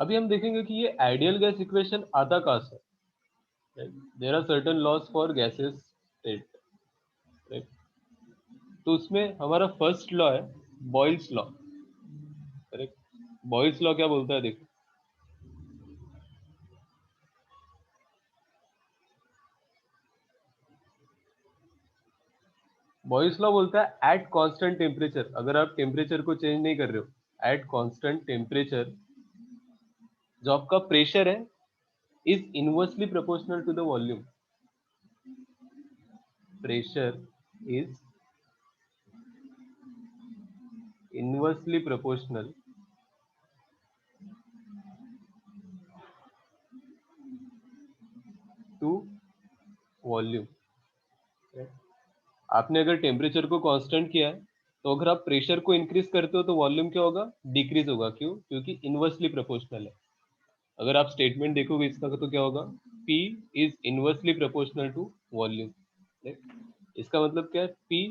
अभी हम देखेंगे कि ये आइडियल गैस इक्वेशन आता कहाँ से, there are certain laws for gases state, right. तो उसमें हमारा फर्स्ट लॉ है Boyle's law, correct. Boyle's law क्या बोलता है देखो, बॉयल्स लॉ बोलता है एट कांस्टेंट टेम्परेचर, अगर आप टेम्परेचर को चेंज नहीं कर रहे हो, एट कांस्टेंट टेम्परेचर जो आपका प्रेशर है is inversely proportional to the volume, pressure is inversely proportional to volume. आपने अगर टेम्परेचर को कांस्टेंट किया है तो अगर आप प्रेशर को इंक्रीज करते हो तो वॉल्यूम क्या होगा, डिक्रीज होगा। क्यों? क्योंकि इनवर्सली प्रोपोर्शनल है। अगर आप स्टेटमेंट देखोगे इसका तो क्या होगा, P is inversely proportional to volume. इसका मतलब क्या है, P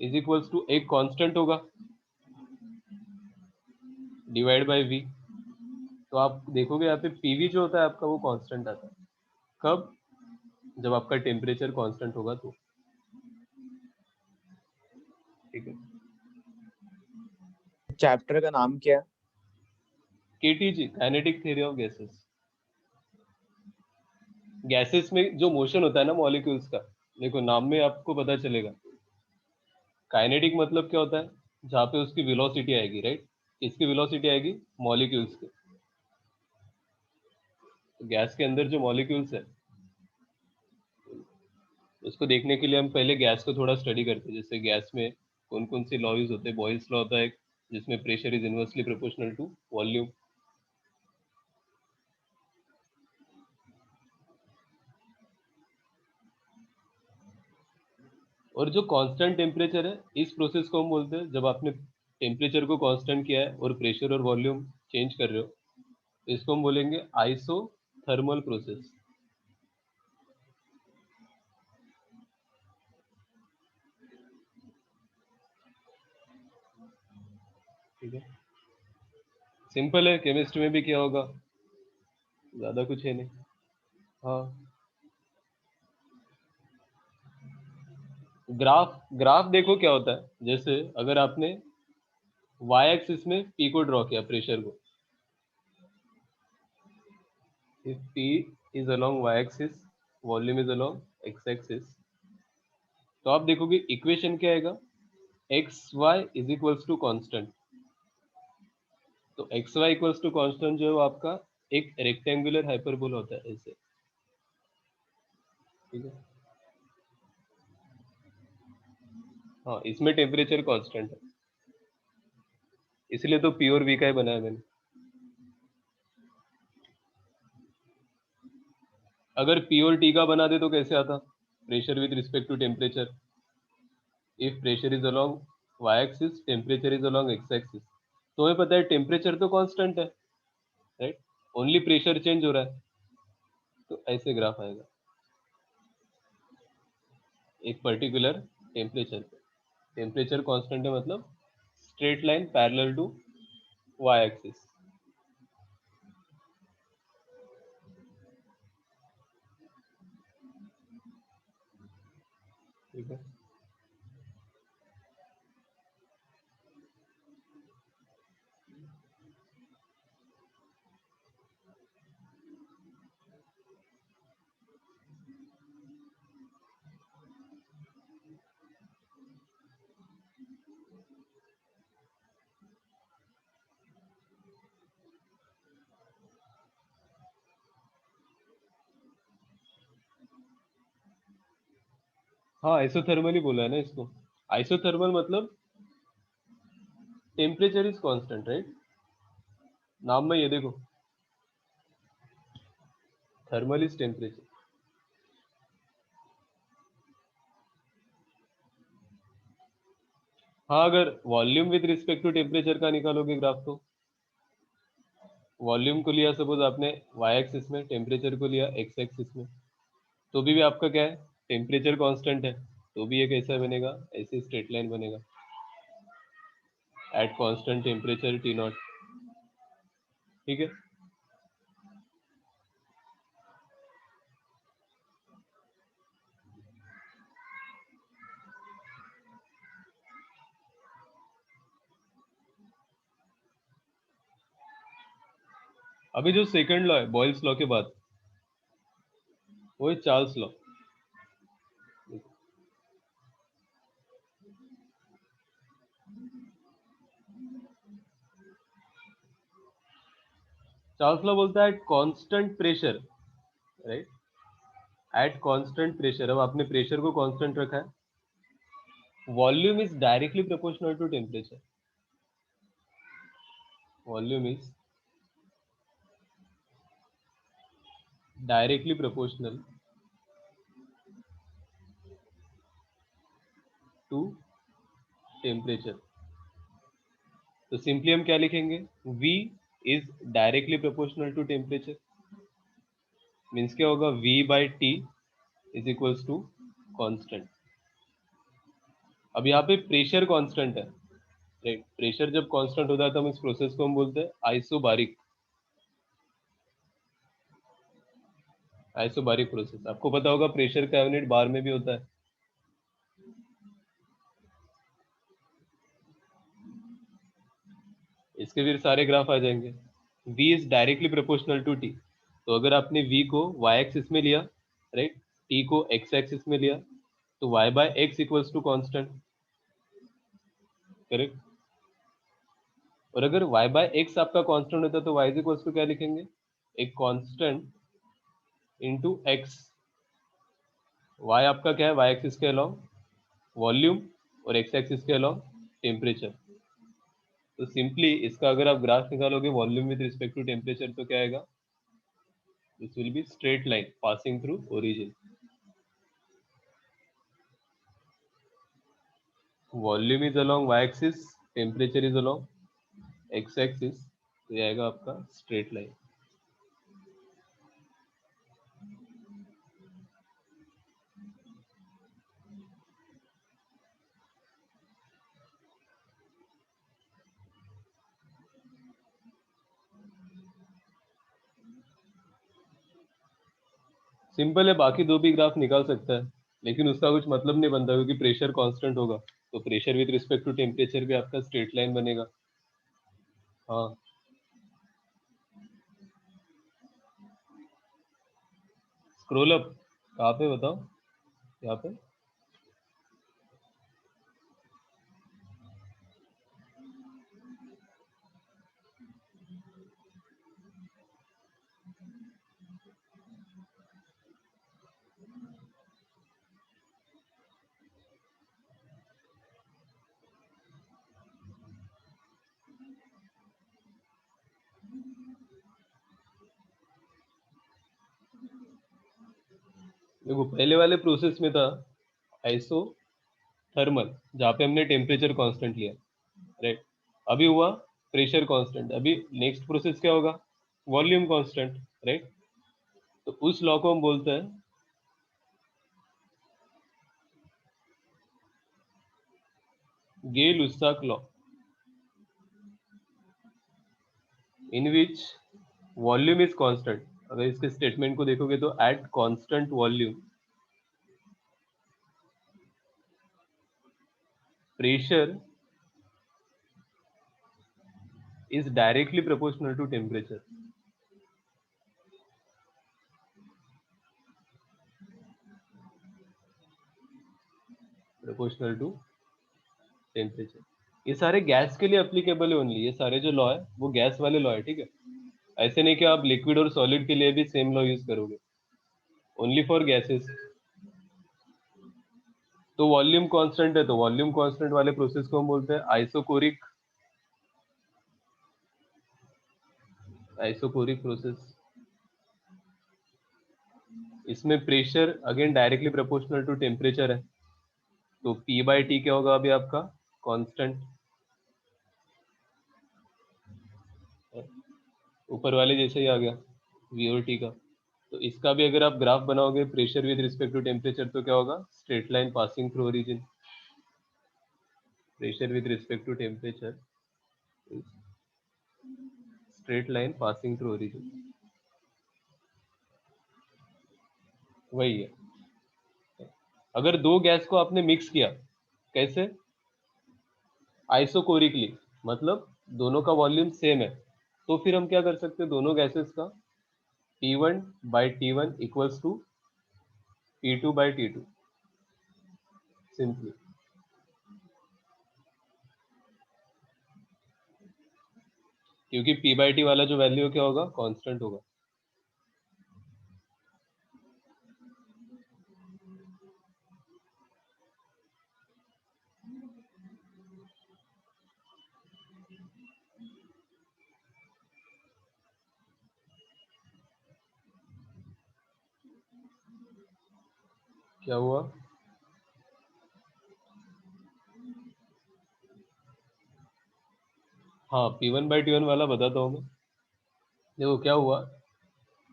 इज इक्वल्स टू एक कांस्टेंट होगा डिवाइड बाय V। तो आप देखोगे यहाँ पे PV जो होता है आपका वो कांस्टेंट आता है। कब? जब आपका टेम्परेचर कांस्टेंट होगा तो। ठीक है, चैप्टर का नाम क्या है? KTG, kinetic theory of gases. Gases में जो मोशन होता है ना मॉलिक्यूल्स का, देखो नाम में आपको पता चलेगा। काइनेटिक मतलब क्या होता है, जहाँ पे उसकी वेलोसिटी आएगी, राइट। किसकी वेलोसिटी आएगी? मॉलिक्यूल्स की। तो गैस के अंदर जो मॉलिक्यूल्स है उसको देखने के लिए हम पहले गैस को थोड़ा स्टडी करते हैं। जैसे गैस में कौन कौन से लॉ यूज होते हैं, बॉयल्स लॉ होता है एक, जिसमें pressure is inversely proportional to volume. और जो कांस्टेंट टेम्परेचर है, इस प्रोसेस को हम बोलते हैं, जब आपने टेम्परेचर को कांस्टेंट किया है और प्रेशर और वॉल्यूम चेंज कर रहे हो, तो इसको हम बोलेंगे आइसोथर्मल प्रोसेस। ठीक है, सिंपल है, केमिस्ट्री में भी क्या होगा, ज्यादा कुछ है नहीं। हाँ, ग्राफ ग्राफ देखो क्या होता है। जैसे अगर आपने वाई एक्सिस में पी को ड्रॉ किया, प्रेशर को, if P is along Y axis, volume is along X axis, तो आप देखोगे इक्वेशन क्या आएगा, X Y is equals to constant. तो X Y equals to constant जो है वो आपका एक रेक्टेंगुलर हाइपरबोला होता है, ऐसे। ठीक है, हाँ, इसमें टेम्परेचर कांस्टेंट है, इसलिए तो पी और वी का ही बनाया मैंने। अगर पी और टी का बना दे तो कैसे आता, pressure with respect to temperature, if pressure is along Y axis, temperature is along X axis. तो हमें पता है टेम्परेचर तो कांस्टेंट है, राइट, ओनली प्रेशर चेंज हो रहा है। तो ऐसे ग्राफ आएगा एक पर्टिकुलर टेम्परेचर पे, टेम्परेचर कांस्टेंट है मतलब straight line parallel to Y axis. ठीक है, हाँ आइसोथर्मल ही बोला है ना इसको। आइसोथर्मल मतलब टेम्परेचर इज कांस्टेंट, राइट। नाम में ये देखो, थर्मल इज टेम्परेचर। हाँ, अगर volume with respect to temperature का निकालोगे ग्राफ, तो वॉल्यूम को लिया सपोज आपने वाई एक्सिस में, टेम्परेचर को लिया एक्स एक्सिस में, तो भी आपका क्या है, टेम्परेचर कांस्टेंट है, तो भी ये कैसा बनेगा, ऐसे स्ट्रेट लाइन बनेगा at constant temperature T not. ठीक है। अभी जो सेकंड लॉ है बॉयल्स लॉ के बाद, वो है चार्ल्स लॉ। चार्ल्स लॉ बोलता है at constant pressure, right, at constant pressure, अब आपने प्रेशर को कांस्टेंट रखा है, volume is directly proportional to temperature, volume is directly proportional to temperature. तो सिंपली हम क्या लिखेंगे, V is directly proportional to temperature, means क्या होगा, V by T is equals to constant. अब यहाँ पे प्रेशर कांस्टेंट है, राइट, प्रेशर जब कांस्टेंट होता है तो हम इस प्रोसेस को हम बोलते हैं आइसोबारिक, आइसोबारिक प्रोसेस। आपको पता होगा प्रेशर का यूनिट बार में भी होता है। इसके फिर सारे ग्राफ आ जाएंगे। V is directly proportional to T, तो अगर आपने V को y एक्सिस में लिया, राइट, T को x एक्सिस में लिया, तो y by X equals to constant, correct. और अगर y बाय एक्स आपका कांस्टेंट होता है तो y इज इक्वल्स टू क्या लिखेंगे, एक कांस्टेंट इनटू x। y आपका क्या है, y एक्सिस के अलोंग वॉल्यूम, और x एक्सिस के अलोंग टेम्परेचर। तो सिंपली इसका अगर आप ग्राफ निकालोगे volume with respect to temperature, तो क्या आएगा, this will be straight line passing through origin. Volume is along y axis, temperature is along x axis, तो ये आएगा आपका स्ट्रेट लाइन। सिंपल है, बाकी दो भी ग्राफ निकाल सकता है, लेकिन उसका कुछ मतलब नहीं बनता क्योंकि प्रेशर कांस्टेंट होगा, तो pressure with respect to temperature भी आपका स्ट्रेट लाइन बनेगा। हाँ, स्क्रॉल अप कहाँ पे बताओ, यहाँ पे। देखो पहले वाले प्रोसेस में था आइसो थर्मल, जहाँ पे हमने टेम्परेचर कांस्टेंट लिया, राइट। अभी हुआ प्रेशर कांस्टेंट, अभी नेक्स्ट प्रोसेस क्या होगा, वॉल्यूम कांस्टेंट, राइट। तो उस लॉ को हम बोलते हैं Gay Lussac law, in which volume is constant. अगर इसके स्टेटमेंट को देखोगे तो at constant volume pressure is directly proportional to temperature, proportional to temperature। ये सारे गैस के लिए एप्लीकेबल है ओनली, ये सारे जो लॉ है वो गैस वाले लॉ है, ठीक है। ऐसे नहीं कि आप लिक्विड और सॉलिड के लिए भी सेम लॉ यूज करोगे, ओनली फॉर गैसेस। तो वॉल्यूम कांस्टेंट है, तो वॉल्यूम कांस्टेंट वाले प्रोसेस को हम बोलते हैं आइसोकोरिक, आइसोकोरिक प्रोसेस। इसमें pressure again directly proportional to temperature है, तो P बाई टी क्या होगा अभी आपका, कांस्टेंट, ऊपर वाले जैसे ही आ गया V और T का। तो इसका भी अगर आप ग्राफ बनाओगे pressure with respect to temperature, तो क्या होगा, straight line passing through origin. Pressure with respect to temperature straight line passing through origin, वही है। अगर दो गैस को आपने मिक्स किया, कैसे? आइसोकोरिकली, मतलब दोनों का वॉल्यूम सेम है, तो फिर हम क्या कर सकते हैं, दोनों गैसेस का P1 by T1 equals to P2 by T2, simply. क्योंकि P बाई T वाला जो वैल्यू क्या होगा, कांस्टेंट होगा। क्या हुआ? हाँ, P1 बाई T1 वाला बताता हूँ मैं। देखो क्या हुआ,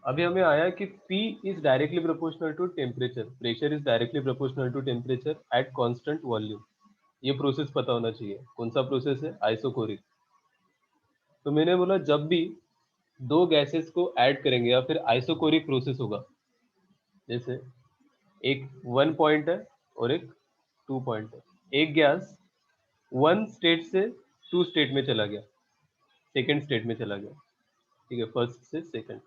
अभी हमें आया कि P is directly proportional to temperature, pressure is directly proportional to temperature at constant volume. ये प्रोसेस पता होना चाहिए, कौन सा प्रोसेस है, आइसोकोरिक। तो मैंने बोला जब भी दो गैसेस को ऐड करेंगे या फिर आइसोकोरिक प्रोसेस होगा, जैसे एक 1 पॉइंट है और एक 2 पॉइंट है, एक गैस 1 स्टेट से 2 स्टेट में चला गया, सेकेंड स्टेट में चला गया, ठीक है, फर्स्ट से सेकेंड।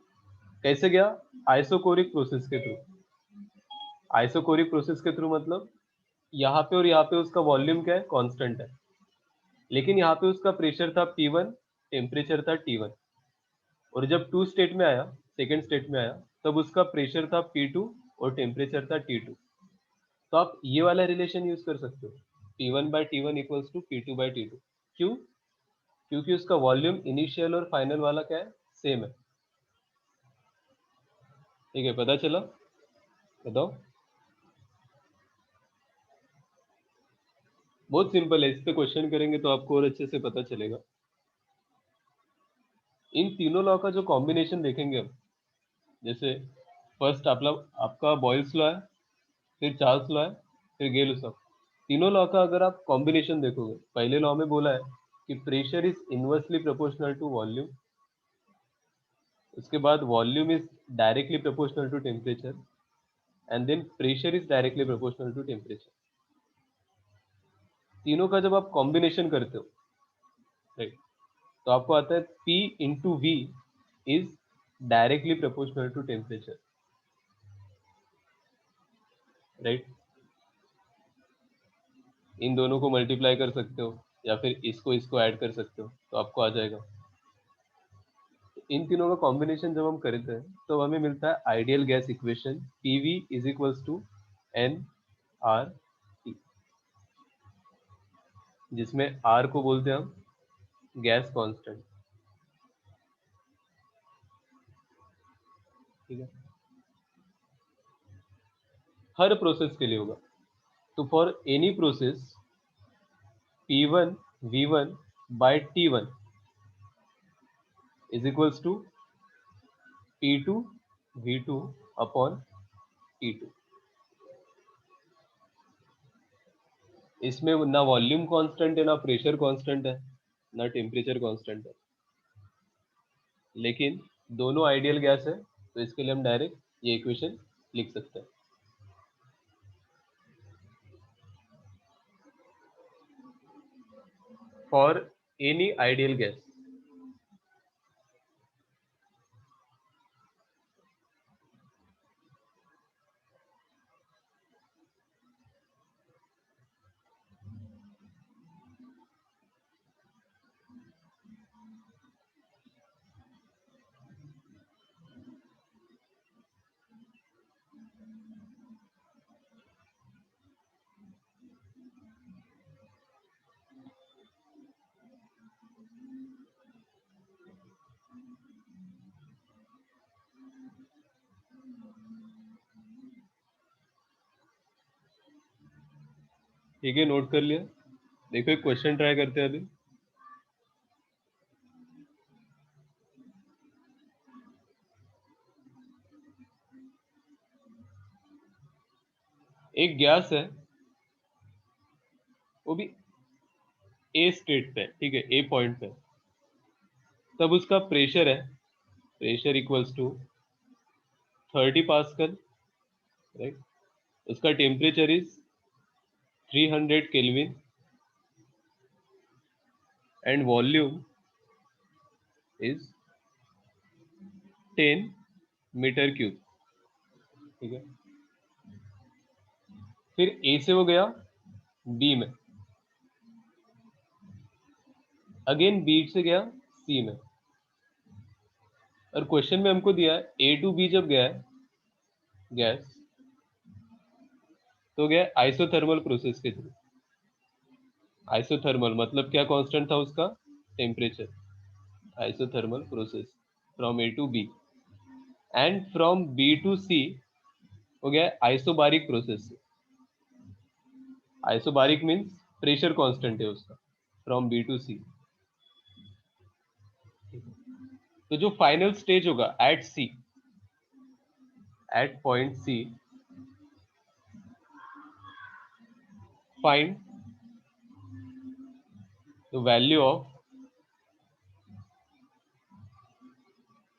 कैसे गया? आइसोकोरिक प्रोसेस के थ्रू। आइसोकोरिक प्रोसेस के थ्रू मतलब यहाँ पे और यहाँ पे उसका वॉल्यूम क्या है, कांस्टेंट है, लेकिन यहाँ पे उसका प्रेशर था P1, टेम्परेचर था T1। और जब 2 स्टेट में आया, सेकेंड स्टेट में आया, तब उसका प्रेशर था P2 और टेम्परेचर था T2। तो आप ये वाला रिलेशन यूज कर सकते हो, P1 by T1 equals to P2 by T2। क्यों? क्योंकि उसका वॉल्यूम इनिशियल और फाइनल वाला क्या है, सेम है। ठीक है, पता चला? बताओ। बहुत सिंपल है, इस पे क्वेश्चन करेंगे तो आपको और अच्छे से पता चलेगा। इन तीनों लॉ का जो कॉम्बिनेशन देखेंगे हम, जैसे फर्स्ट आपका बॉयल्स लॉ है, फिर चार्ल्स लॉ है, फिर गेल लॉ। तीनों लॉ का अगर आप कॉम्बिनेशन देखोगे, पहले लॉ में बोला है कि pressure is inversely proportional to volume, उसके बाद volume is directly proportional to temperature, and then pressure is directly proportional to temperature. तीनों का जब आप कॉम्बिनेशन करते हो, राइट, तो आपको आता है P into V is directly proportional to temperature, right. इन दोनों को मल्टीप्लाई कर सकते हो या फिर इसको ऐड कर सकते हो, तो आपको आ जाएगा। इन तीनों का कॉम्बिनेशन जब हम करते हैं तो हमें मिलता है ideal gas equation, PV is equals to nRT, जिसमें R को बोलते हैं हम गैस कांस्टेंट, ठीक है। हर प्रोसेस के लिए होगा। तो for any process P1 V1 by T1 is equals to P2 V2 upon T2। इसमें ना वॉल्यूम कांस्टेंट है, ना प्रेशर कांस्टेंट है, ना टेम्परेचर कांस्टेंट है, लेकिन दोनों आइडियल गैस है, तो इसके लिए हम डायरेक्ट ये इक्वेशन लिख सकते हैं। फॉर एनी आइडियल गैस, ठीक है, नोट कर लिया। देखो एक क्वेश्चन ट्राई करते हैं अभी। एक गैस है, वो भी ए स्टेट पे, ठीक है, ए पॉइंट पे, तब उसका प्रेशर है, pressure equals to 30 pascal, right. उसका temperature is 300 kelvin and volume is 10 metre cube, ठीक है। फिर ए से वो गया बी में, अगेन बी से गया सी में, और क्वेश्चन में हमको दिया है ए टू बी जब गया है गैस तो गया आइसोथर्मल प्रोसेस के थ्रू। आइसोथर्मल मतलब क्या कांस्टेंट था उसका, temperature. Isothermal process from A to B, and from B to C हो गया isobaric process. Isobaric means pressure constant है उसका फ्रॉम बी टू सी। तो जो फाइनल स्टेज होगा at C, at point C, find the value of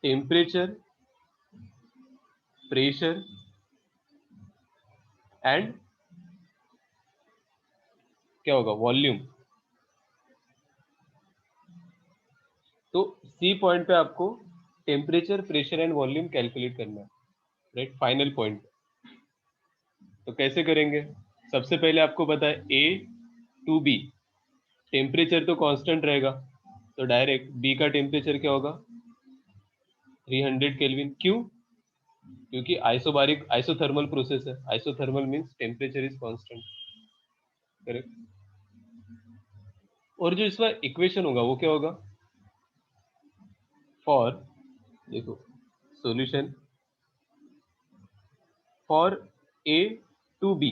temperature, pressure and क्या होगा, volume. तो सी पॉइंट पे आपको temperature, pressure and volume calculate करना है, राइट, फाइनल पॉइंट। तो कैसे करेंगे, सबसे पहले आपको पता है ए टू बी टेम्परेचर तो कांस्टेंट रहेगा, तो डायरेक्ट बी का टेम्परेचर क्या होगा 300 केल्विन। क्यों, क्योंकि आइसोबारिक आइसोथर्मल प्रोसेस है, isothermal means temperature is constant, correct. और जो इसका इक्वेशन होगा वो क्या होगा, फॉर, देखो solution for A to B,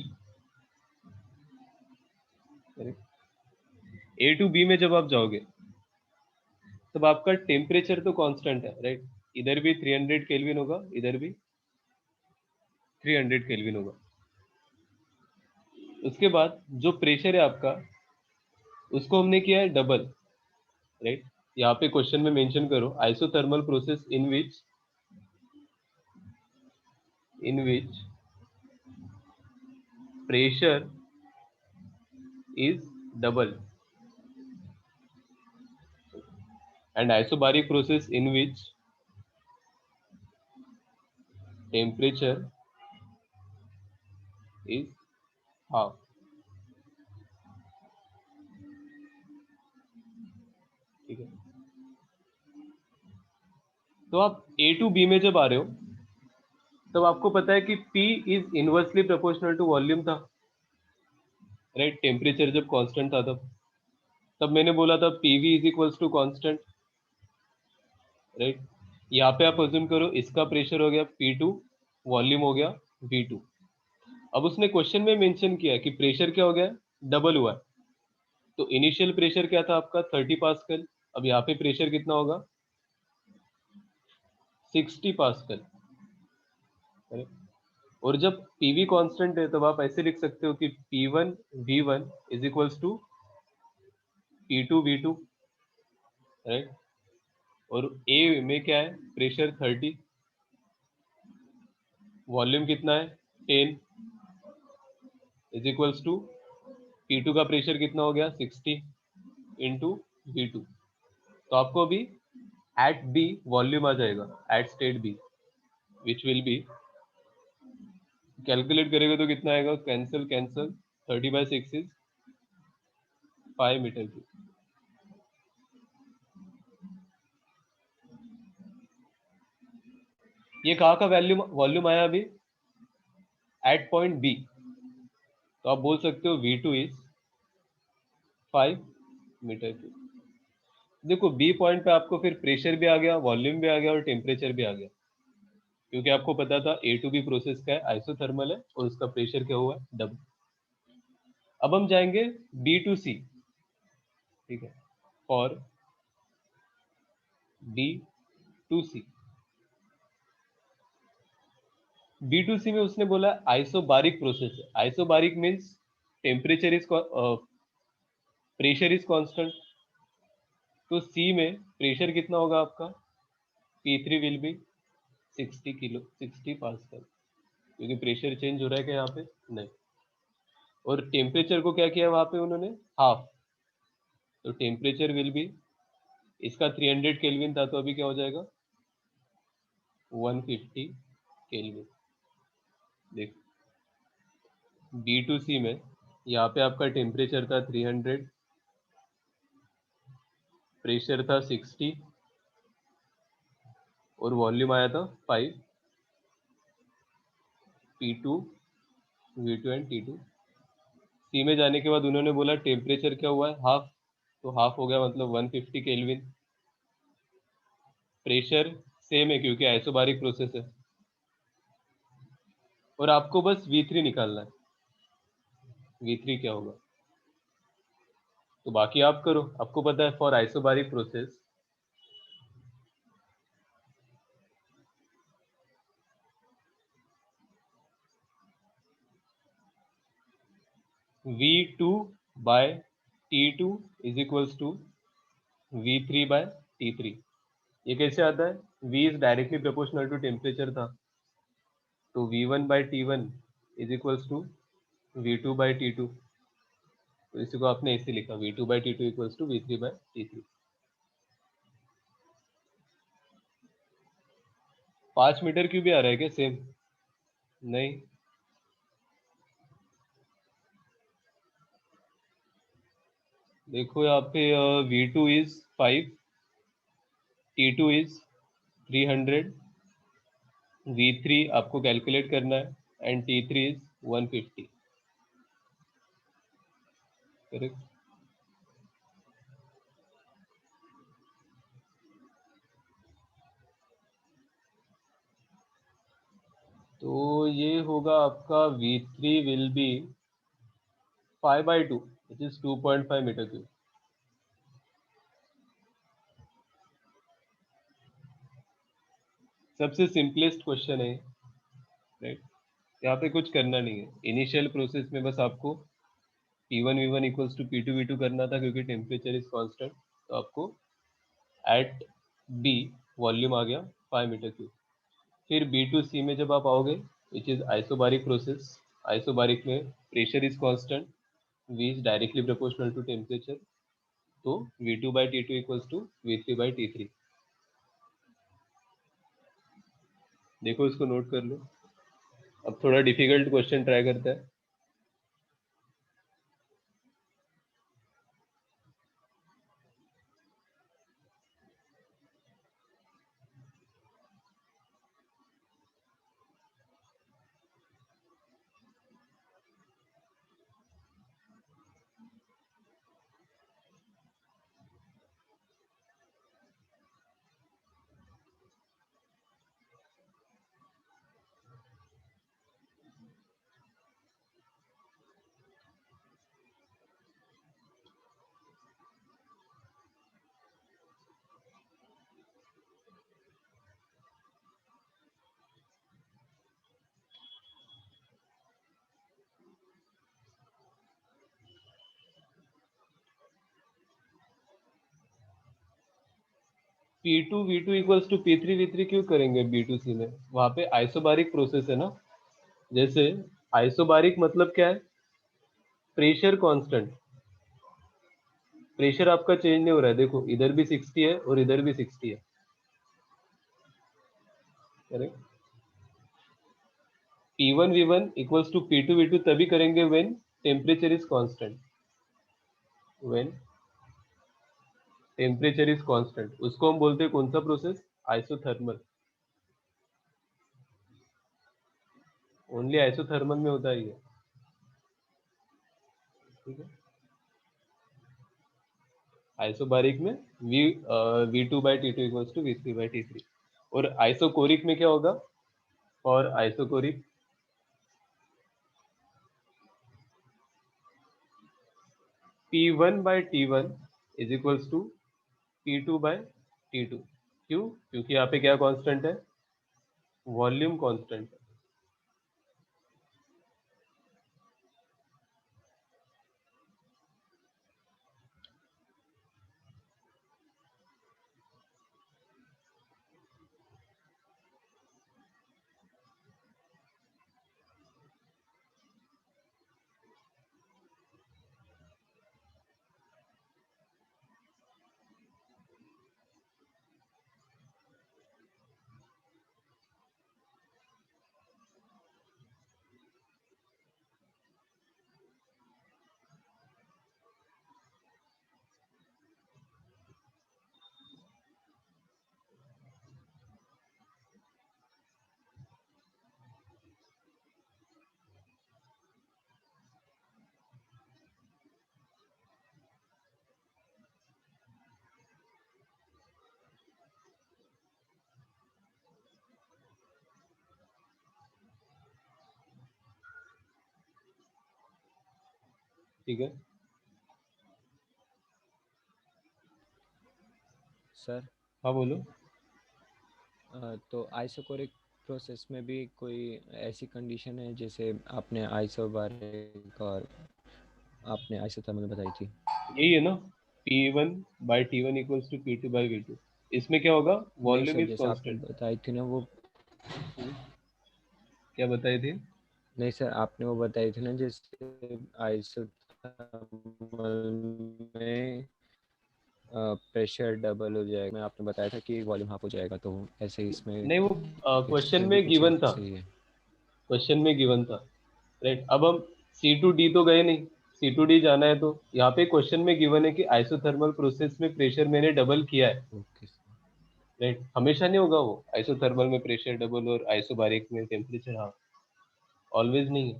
A to B में जब आप जाओगे तब आपका टेम्परेचर तो कांस्टेंट है, राइट। इधर भी 300 केल्विन होगा, इधर भी 300 केल्विन होगा। उसके बाद जो प्रेशर है आपका उसको हमने किया है डबल, राइट। यहाँ पे क्वेश्चन में मेंशन करो isothermal process in which pressure is double and isobaric process in which temperature is half, ठीक है। तो आप ए टू बी में जब आ रहे हो तब आपको पता है कि P is inversely proportional to volume था, राइट। टेम्परेचर जब कांस्टेंट था तब मैंने बोला था PV is equals to constant, right. यहाँ पे आप अज्यूम करो इसका प्रेशर हो गया P2, वॉल्यूम हो गया V2। अब उसने क्वेश्चन में मेंशन किया कि प्रेशर क्या हो गया, डबल हुआ है। तो इनिशियल प्रेशर क्या था आपका 30 पास्कल, अब यहाँ पे प्रेशर कितना होगा 60 पास्कल, और जब PV कांस्टेंट है तब आप ऐसे लिख सकते हो कि P1 V1 is equals to P2 V2, right. और ए में क्या है, प्रेशर 30, वॉल्यूम कितना है 10, इज इक्वल्स टू P2 का प्रेशर कितना हो गया 60 इंटू V2। तो आपको अभी एट बी वॉल्यूम आ जाएगा, at state B, which will be, calculate करेगा तो कितना आएगा, cancel cancel, 30/6 is 5 metre cube. ये कहाँ का वॉल्यूम आया अभी, एट पॉइंट बी। तो आप बोल सकते हो V2 इज 5 मीटर क्यूब। देखो बी पॉइंट पे आपको फिर प्रेशर भी आ गया, वॉल्यूम भी आ गया और टेम्परेचर भी आ गया, क्योंकि आपको पता था ए टू बी प्रोसेस का है, आइसोथर्मल है और उसका प्रेशर क्या हुआ है डबल। अब हम जाएंगे बी टू सी, ठीक है, और B to C, B to C में उसने बोला आइसोबारिक प्रोसेस है। Isobaric means temperature is pressure is constant, तो सी में प्रेशर कितना होगा आपका, P3 विल बी 60 पास्कल, क्योंकि प्रेशर चेंज हो रहा है क्या यहाँ पे, नहीं। और टेम्परेचर को क्या किया वहाँ पे उन्होंने, हाफ, तो टेम्परेचर विल बी, इसका 300 केल्विन था तो अभी क्या हो जाएगा 150 केल्विन। देख B2C में यहाँ पे आपका टेम्परेचर था 300, प्रेशर था 60 और वॉल्यूम आया था 5, P2 V2 एंड T2। सी में जाने के बाद उन्होंने बोला टेम्परेचर क्या हुआ है, हाफ, तो हाफ हो गया मतलब 150 केल्विन। प्रेशर सेम है क्योंकि आइसोबारिक प्रोसेस है, और आपको बस V3 निकालना है, V3 क्या होगा, तो बाकी आप करो, आपको पता है for isobaric process V2 by T2 is equals to V3 by T3। ये कैसे आता है, V is directly proportional to temperature था, तो V1 by T1 is equals to V2 by T2, तो इसी को आपने ऐसे लिखा V2 by T2 equals to V3 by T3। 5 metre cube भी आ रहा है क्या सेम, नहीं, देखो यहाँ पे V2 is 5, T2 is 300, V3 आपको कैलकुलेट करना है एंड T3 इज 150, करेक्ट। तो ये होगा आपका V3 will be 5/2 which is 2.5 metre cube. सबसे सिंपलेस्ट क्वेश्चन है, राइट। यहाँ पे कुछ करना नहीं है, इनिशियल प्रोसेस में बस आपको P1 V1 equals to P2 V2 करना था क्योंकि टेम्परेचर इज कांस्टेंट, तो आपको एट B वॉल्यूम आ गया 5 मीटर क्यूब। फिर B2C में जब आप आओगे which is isobaric process, isobaric में pressure is constant, V is directly proportional to temperature, तो V2 by T2 equals to V3 by T3। देखो इसको नोट कर लो। अब थोड़ा डिफिकल्ट क्वेश्चन ट्राई करते हैं। P2 V2 equals to P3 V3 क्यों करेंगे B2C में, वहां पे आइसोबारिक प्रोसेस है ना। जैसे आइसोबारिक मतलब क्या है, प्रेशर कांस्टेंट, प्रेशर आपका चेंज नहीं हो रहा है, देखो इधर भी 60 है और इधर भी 60 है, correct. P1 V1 equals to P2 V2 तभी करेंगे when temperature is constant, when temperature is constant, उसको हम बोलते हैं कौन सा प्रोसेस, आइसोथर्मल। ओनली आइसोथर्मल में होता है ये, ठीक है। आइसोबारिक में V2 by T2 equals to V3 by T3। और आइसोकोरिक में क्या होगा, और isochoric P1 by T1 is equals to P2 by T2। क्यों, क्योंकि यहाँ पे क्या कांस्टेंट है, वॉल्यूम कांस्टेंट है। ठीक है। सर हाँ बोलो। तो आइसोकोरिक प्रोसेस में भी कोई ऐसी कंडीशन है जैसे आपने आइसोबारिक और आपने आइसोथर्मल बताई थी? यही है ना, P1/T1 इक्वल्स टू P2/V2। इसमें क्या होगा, नहीं वॉल्यूम सर, इज जैसे आपने कांस्टेंट। बताई थी ना वो, क्या बताई थी? नहीं सर आपने वो बताई थी ना जैसे आइसोथर्मल में प्रेशर डबल हो जाएगा, मैं आपने बताया था कि वॉल्यूम हाफ हो जाएगा, तो ऐसे ही इसमें नहीं, वो क्वेश्चन इसमें भी में कुछ गिवन था। ऐसे ही है? क्वेश्चन में गिवन था, राइट। अब हम C to D तो गए नहीं, C to D जाना है तो यहाँ पे क्वेश्चन में गिवन है कि आइसोथर्मल प्रोसेस में प्रेशर मैंने डबल किया है, ओके सर। राइट। हमेशा नहीं होगा वो, आइसोथर्मल में प्रेशर डबल और आइसोबारिक में टेम्परेचर हाफ, ऑलवेज नहीं है।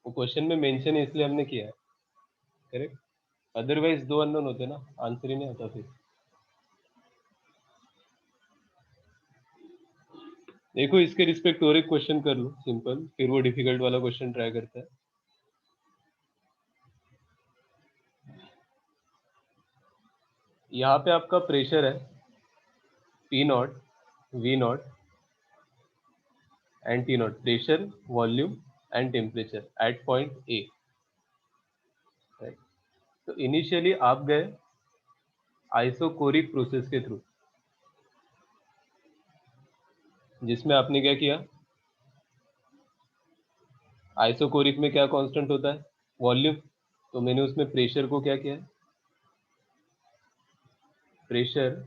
वो क्वेश्चन में मेंशन है इसलिए हमने किया है, करेक्ट। अदरवाइज दो अननोन होते ना, आंसर ही नहीं आता फिर। देखो इसके रिस्पेक्ट और एक क्वेश्चन कर लो सिंपल, फिर वो डिफिकल्ट वाला क्वेश्चन ट्राई करता है। यहाँ पे आपका प्रेशर है P0, V0 and T0, pressure, volume and temperature at point A, right. तो इनिशियली आप गए आइसोकोरिक प्रोसेस के थ्रू, जिसमें आपने क्या किया, आइसोकोरिक में क्या कांस्टेंट होता है, वॉल्यूम। तो मैंने उसमें प्रेशर को क्या किया है, प्रेशर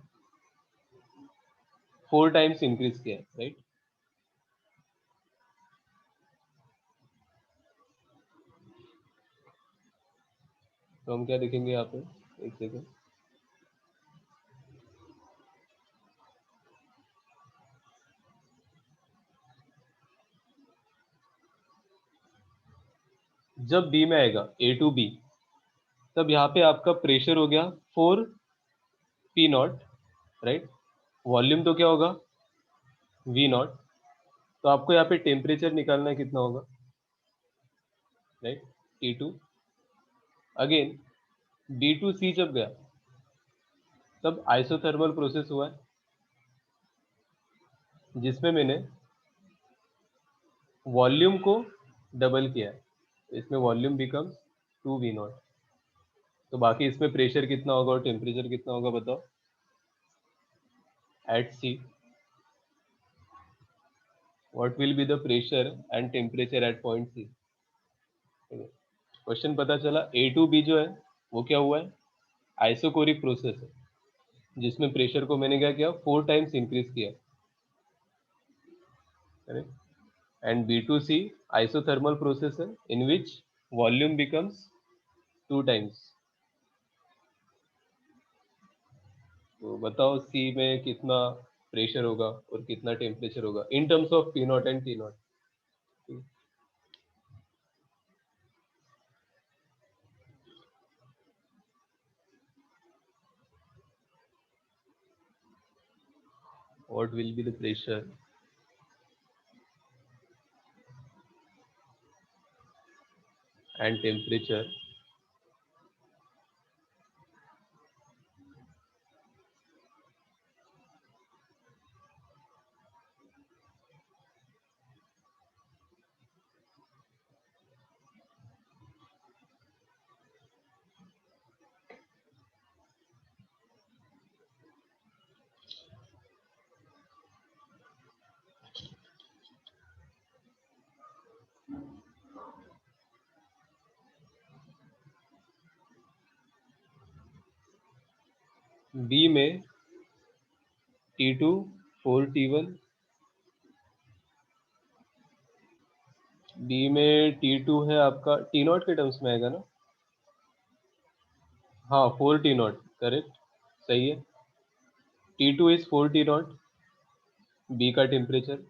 4 टाइम्स इंक्रीज किया है, राइट। तो हम क्या देखेंगे यहाँ पे, एक सेकेंड। जब बी में आएगा A to B, तब यहाँ पे आपका प्रेशर हो गया 4P0, राइट। वॉल्यूम तो क्या होगा, V0। तो आपको यहाँ पे टेम्परेचर निकालना है, कितना होगा, right, T2। Again B to C जब गया, तब आइसोथर्मल प्रोसेस हुआ है, जिसमें मैंने वॉल्यूम को डबल किया है। तो इसमें वॉल्यूम बिकम्स 2V0। तो बाकी इसमें प्रेशर कितना होगा और टेम्परेचर कितना होगा बताओ, at C what will be the pressure and temperature at point C. Question पता चला A to B जो है वो क्या हुआ है, आइसोकोरिक प्रोसेस है, जिसमें प्रेशर को मैंने क्या किया, 4 टाइम्स इंक्रीज किया, and B to C isothermal process है इन विच वॉल्यूम बिकम्स 2 टाइम्स। तो बताओ सी में कितना प्रेशर होगा और कितना टेम्परेचर होगा in terms of P0 and T0। What will be the pressure and temperature B में T2 4T1, बी में T2 है आपका T0 के टर्म्स में आएगा ना, हाँ 4T0, करेक्ट, सही है। T2 इज 4T0, बी का टेम्परेचर।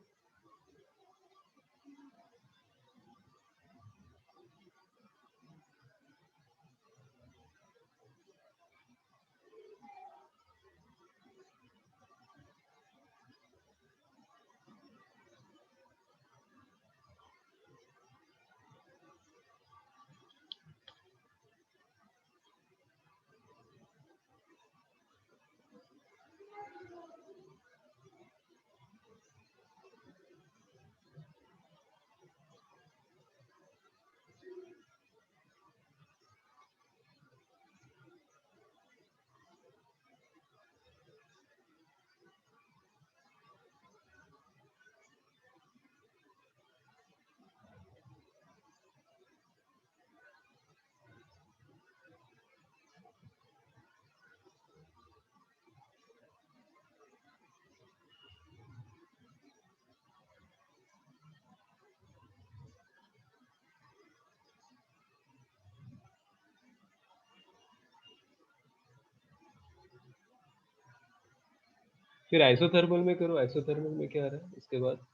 फिर आइसोथर्मल में करो, आइसोथर्मल में क्या आ रहा है इसके बाद,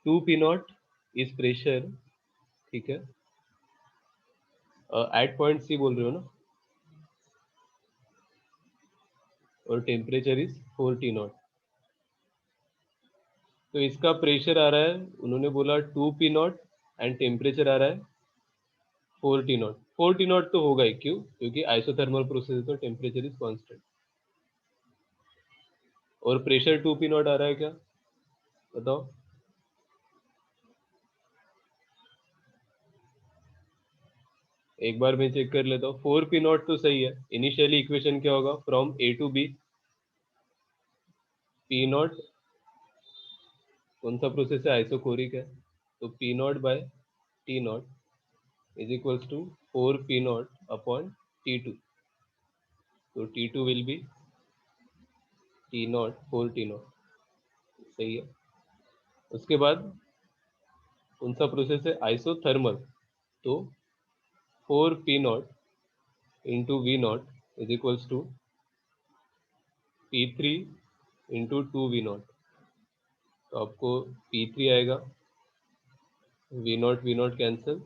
2 पी नॉट इज प्रेशर, ठीक है, एट पॉइंट सी बोल रहे हो ना, और टेम्परेचर इज 4 टी नॉट। तो इसका प्रेशर आ रहा है, उन्होंने बोला 2 पी नॉट एंड टेम्परेचर आ रहा है 4 टी नॉट। 4 टी नॉट तो होगा ही, क्यों, क्योंकि आइसोथर्मल प्रोसेस है तो टेम्परेचर इज कांस्टेंट। और प्रेशर 2 पी नॉट आ रहा है क्या, बताओ। एक बार मैं चेक कर लेता हूँ, 4 पी नॉट तो सही है। इनिशियली इक्वेशन क्या होगा, from A to B, P naught कौन सा प्रोसेस है, आइसोकोरिक है, तो P not by T not is equals to 4 P naught upon T two. तो T two will be T naught 4 T naught, सही है। उसके बाद कौन सा प्रोसेस है, आइसोथर्मल, तो 4 P nought into V nought is equals to P three into 2 V nought. तो आपको पी थ्री आएगा, V nought cancel,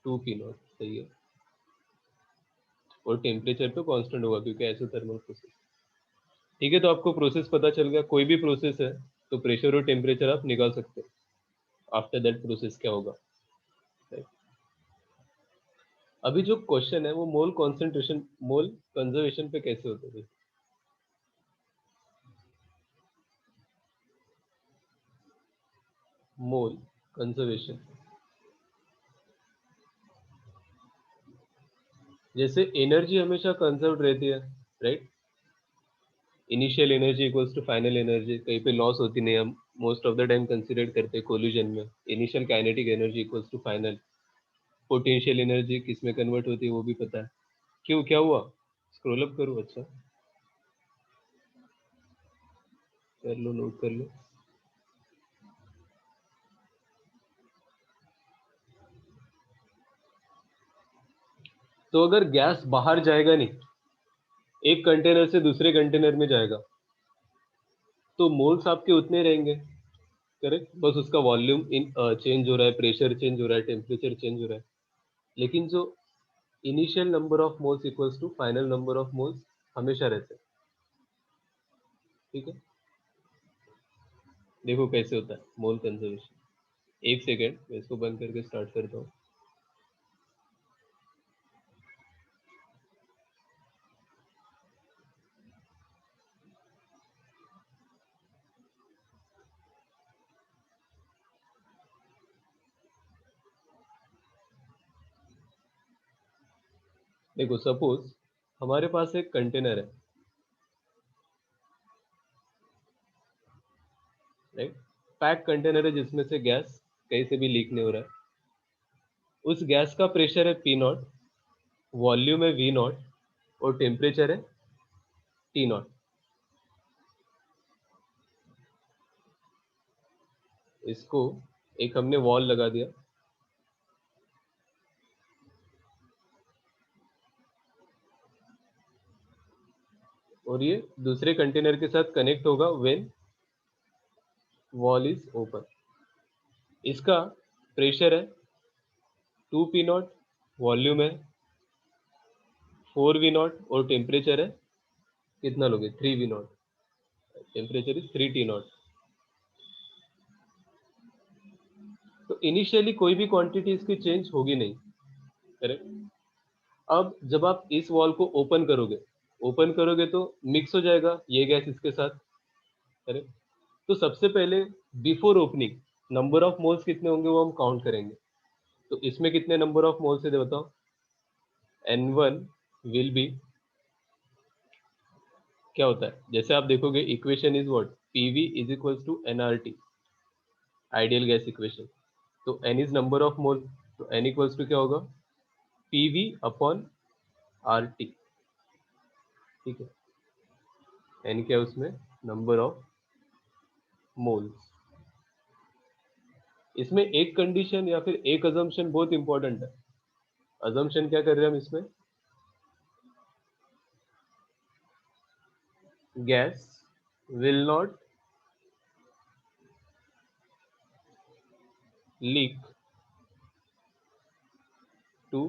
2 P nought, सही है। और टेम्परेचर तो कांस्टेंट होगा क्योंकि आइसोथर्मल प्रोसेस, ठीक है। तो आपको प्रोसेस पता चल गया, कोई भी प्रोसेस है तो प्रेशर और टेम्परेचर आप निकाल सकते हो, आफ्टर दैट प्रोसेस क्या होगा, right? अभी जो क्वेश्चन है वो मोल कॉन्सेंट्रेशन, मोल कंजर्वेशन पे कैसे होता है। मोल कंजर्वेशन, जैसे एनर्जी हमेशा कंजर्व रहती है, right. Initial energy equals to final energy, कहीं पे लॉस होती नहीं, हम most of the time consider करते हैं कोलिजन में। Initial kinetic energy equals to final potential energy, किस में कन्वर्ट होती है वो भी पता है। क्यों, क्या हुआ, स्क्रॉल अप करो, अच्छा कर लो, नोट कर लो। तो अगर गैस बाहर जाएगा नहीं, एक कंटेनर से दूसरे कंटेनर में जाएगा, तो मोल्स आपके उतने रहेंगे, करेक्ट। बस उसका वॉल्यूम इन चेंज हो रहा है, प्रेशर चेंज हो रहा है, टेम्परेचर चेंज हो रहा है। लेकिन जो initial number of moles equals to final number of moles हमेशा रहते हैं, ठीक है। देखो कैसे होता है मोल कंजर्वेशन। एक सेकेंड, मैं इसको बंद करके स्टार्ट करता हूँ। देखो सपोज हमारे पास एक कंटेनर है, राइट, पैक कंटेनर है जिसमें से गैस कहीं से भी लीक नहीं हो रहा है। उस गैस का प्रेशर है पी नॉट, वॉल्यूम है वी नॉट, और टेम्परेचर है टी नॉट। इसको एक हमने वॉल लगा दिया, और ये दूसरे कंटेनर के साथ कनेक्ट होगा व्हेन वॉल इज ओपन। इसका प्रेशर है 2 पी नॉट, वॉल्यूम है 4 वी नॉट, और टेम्परेचर है कितना लोगे, 3 V nought, temperature is 3 T nought. तो इनिशियली कोई भी क्वांटिटी इसकी चेंज होगी नहीं, करेक्ट। अब जब आप इस वॉल को ओपन करोगे तो मिक्स हो जाएगा ये गैस इसके साथ, करेक्ट। तो सबसे पहले before opening number of moles कितने होंगे वो हम काउंट करेंगे। तो इसमें कितने नंबर ऑफ मोल्स है बताओ, N1 विल बी, क्या होता है, जैसे आप देखोगे equation is what, PV is equals to NRT, ideal gas equation. तो N is number of mole, तो एन इक्वल्स टू क्या होगा, पीवी अपॉन आर टी, ठीक है। एन क्या है उसमें, नंबर ऑफ मोल्स। इसमें एक कंडीशन या फिर एक अजम्पशन बहुत इंपॉर्टेंट है। अजम्पशन क्या कर रहे हैं हम इसमें, gas will not leak to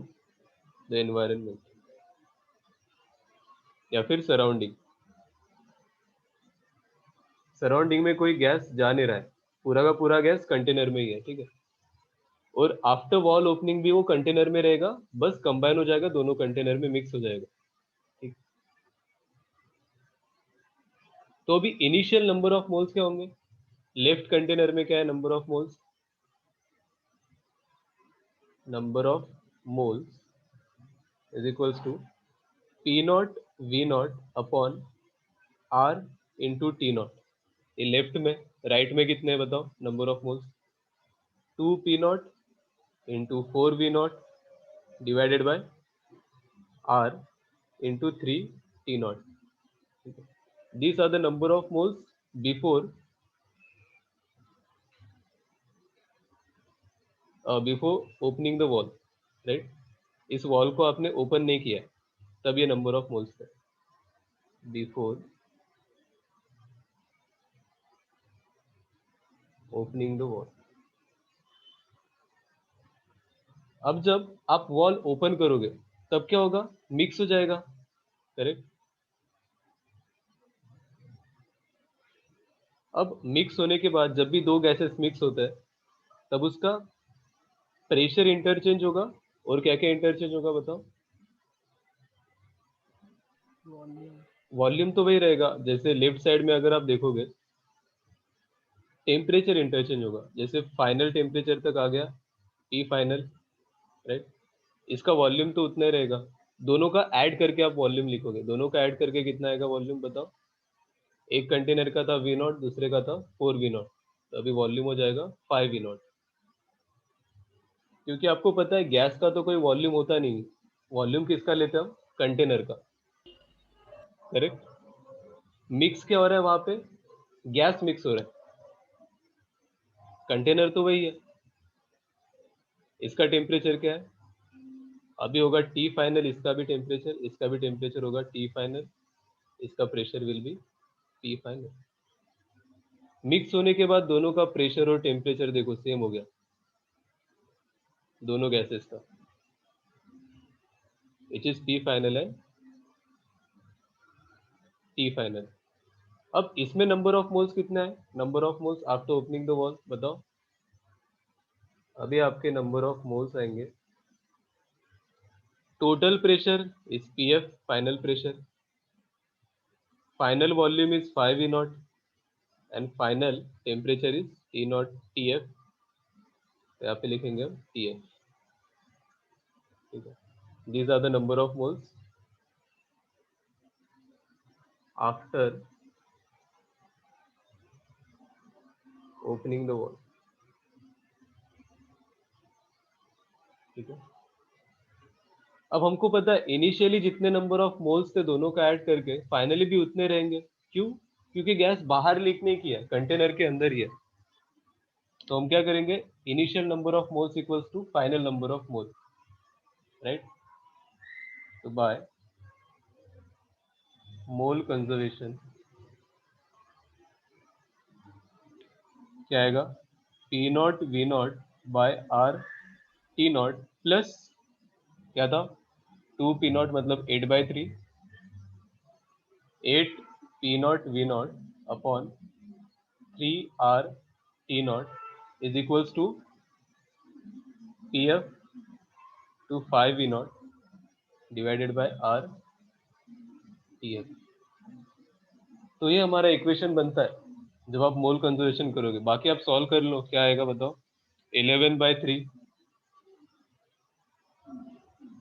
the environment या फिर सराउंडिंग में कोई गैस जा नहीं रहा है, पूरा का पूरा गैस कंटेनर में ही है, ठीक है। और आफ्टर वॉल ओपनिंग भी वो कंटेनर में रहेगा, बस कंबाइन हो जाएगा, दोनों कंटेनर में मिक्स हो जाएगा, ठीक। तो अभी इनिशियल नंबर ऑफ मोल्स क्या होंगे? लेफ्ट कंटेनर में क्या है number of moles? Number of moles is equals to P not V nought upon R into T nought. ये लेफ्ट में, राइट में कितने हैं बताओ number of moles? 2 P nought into 4 V nought divided by R into 3 T nought. These are the number of moles before opening the wall, right? इस wall को आपने open नहीं किया, तब ये नंबर ऑफ मोल्स है बिफोर ओपनिंग द वॉल। अब जब आप वॉल ओपन करोगे तब क्या होगा? मिक्स हो जाएगा, करेक्ट। अब मिक्स होने के बाद जब भी दो गैसेस मिक्स होता है तब उसका प्रेशर इंटरचेंज होगा, और क्या क्या इंटरचेंज होगा बताओ? वॉल्यूम तो वही रहेगा, जैसे लेफ्ट साइड में अगर आप देखोगे टेम्परेचर इंटरचेंज होगा, जैसे फाइनल टेम्परेचर तक आ गया टी फाइनल, राइट। इसका वॉल्यूम तो उतना ही रहेगा, दोनों का ऐड करके आप वॉल्यूम लिखोगे, दोनों का ऐड करके कितना आएगा वॉल्यूम बताओ? एक कंटेनर का था वी नॉट, दूसरे का था 4 वी नॉट, तो अभी वॉल्यूम हो जाएगा 5 वी नॉट। क्योंकि आपको पता है गैस का तो कोई वॉल्यूम होता नहीं, वॉल्यूम किसका लेते हैं हम? कंटेनर का, करेक्ट। मिक्स क्या हो रहा है वहां पे? गैस मिक्स हो रहा है, कंटेनर तो वही है। इसका टेम्परेचर क्या है? अभी होगा टी फाइनल, इसका भी टेम्परेचर, इसका भी टेम्परेचर होगा टी फाइनल, इसका pressure will be P final. Mix होने के बाद दोनों का प्रेशर और टेम्परेचर देखो सेम हो गया, दोनों गैसेस का, which is P final and T final. अब इसमें नंबर ऑफ मोल्स कितना है? Number of moles after opening the wall बताओ? अभी आपके नंबर ऑफ मोल्स आएंगे, total pressure is P F final pressure, final volume is 5 E nought, and final temperature is T nought T F, तो यहाँ पे लिखेंगे हम टी एफ, ठीक है। These are the number of moles after opening the wall, ठीक है। अब हमको पता है इनिशियली जितने नंबर ऑफ मोल्स थे दोनों का ऐड करके फाइनली भी उतने रहेंगे, क्यों? क्योंकि गैस बाहर लीक नहीं किया, कंटेनर के अंदर ही है। तो हम क्या करेंगे? Initial number of moles equals to final number of moles, right. तो बाय मोल कंजर्वेशन क्या आएगा? P not V not by R T nought plus क्या था? 2 पी नॉट मतलब 8/3, 8 P not V nought upon 3 R T not is equals to P F to 5 V nought divided by R T F. तो ये हमारा equation बनता है जब आप मोल कंजर्वेशन करोगे। बाकी आप सॉल्व कर लो, क्या आएगा बताओ? 11/3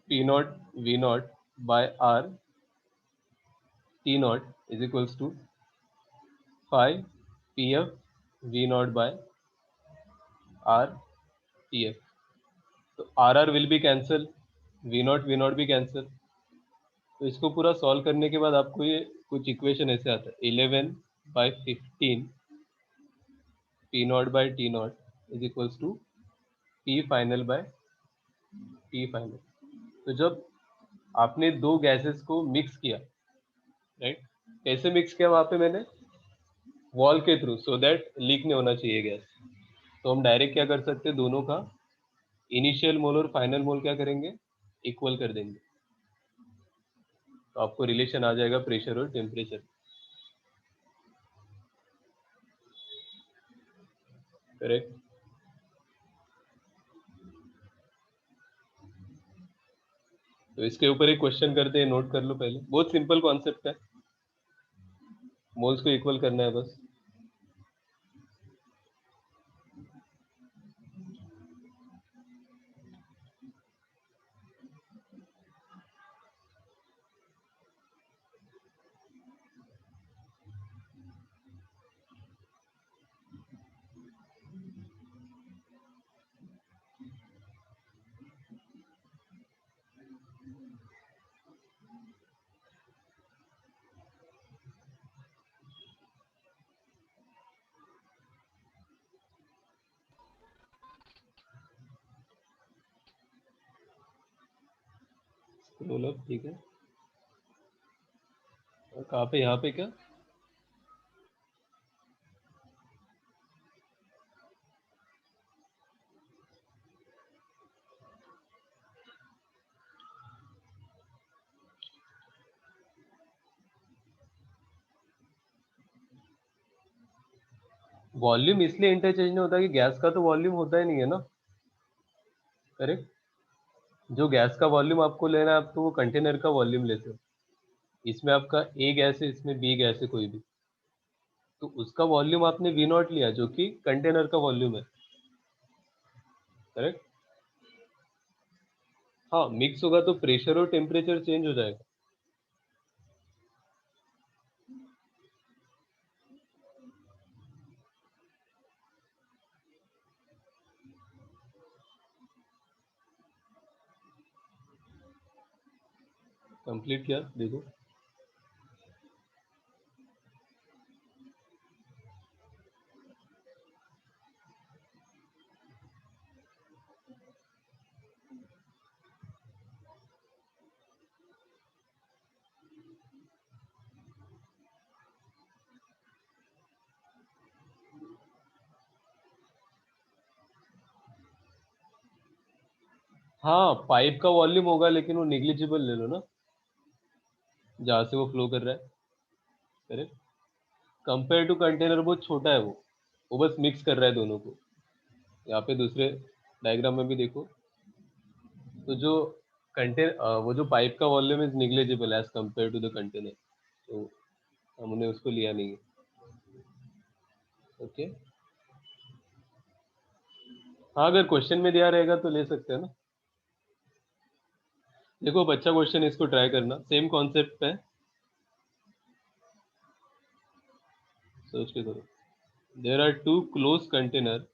P not V not by R T not is equals to 5 P F V not by R T F. तो R will be cancel, V naught भी कैंसल। तो इसको पूरा सॉल्व करने के बाद आपको ये कुछ इक्वेशन ऐसे आता है, 11/15 P not by T not is equals to P final by T final. तो जब आपने दो गैसेस को मिक्स किया, राइट, कैसे मिक्स किया वहां पे मैंने, वॉल के थ्रू, सो दैट लीक नहीं होना चाहिए गैस। तो हम डायरेक्ट क्या कर सकते हैं, दोनों का इनिशियल मोल और फाइनल मोल क्या करेंगे, इक्वल कर देंगे। तो आपको रिलेशन आ जाएगा प्रेशर और टेम्परेचर। करेक्ट। तो इसके ऊपर एक क्वेश्चन करते हैं, नोट कर लो पहले, बहुत सिंपल कॉन्सेप्ट है, मोल्स को इक्वल करना है बस। स्क्रॉल अप, ठीक है। और कहाँ पे, यहाँ पे क्या, वॉल्यूम इसलिए इंटरचेंज नहीं होता कि गैस का तो वॉल्यूम होता ही नहीं है ना। करेक्ट। जो गैस का वॉल्यूम आपको लेना है, आप तो वो कंटेनर का वॉल्यूम लेते हो। इसमें आपका ए गैस है, इसमें बी गैस है, कोई भी, तो उसका वॉल्यूम आपने वी नॉट लिया जो कि कंटेनर का वॉल्यूम है। करेक्ट। हाँ, मिक्स होगा तो प्रेशर और टेम्परेचर चेंज हो जाएगा। कंप्लीट किया, देखो। हाँ, पाइप का वॉल्यूम होगा, लेकिन वो निग्लिजिबल ले लो ना, जहाँ से वो फ्लो कर रहा है। करेक्ट। कंपेयर टू कंटेनर बहुत छोटा है वो बस मिक्स कर रहा है दोनों को। यहाँ पे दूसरे डायग्राम में भी देखो, तो जो वो जो पाइप का volume is negligible as compare to the container, तो हमने उसको लिया नहीं है। ओके। हाँ, अगर क्वेश्चन में दिया रहेगा तो ले सकते हैं ना। देखो, अब अच्छा क्वेश्चन, इसको ट्राई करना, सेम कॉन्सेप्ट पे है, सोच के करो। There are two close container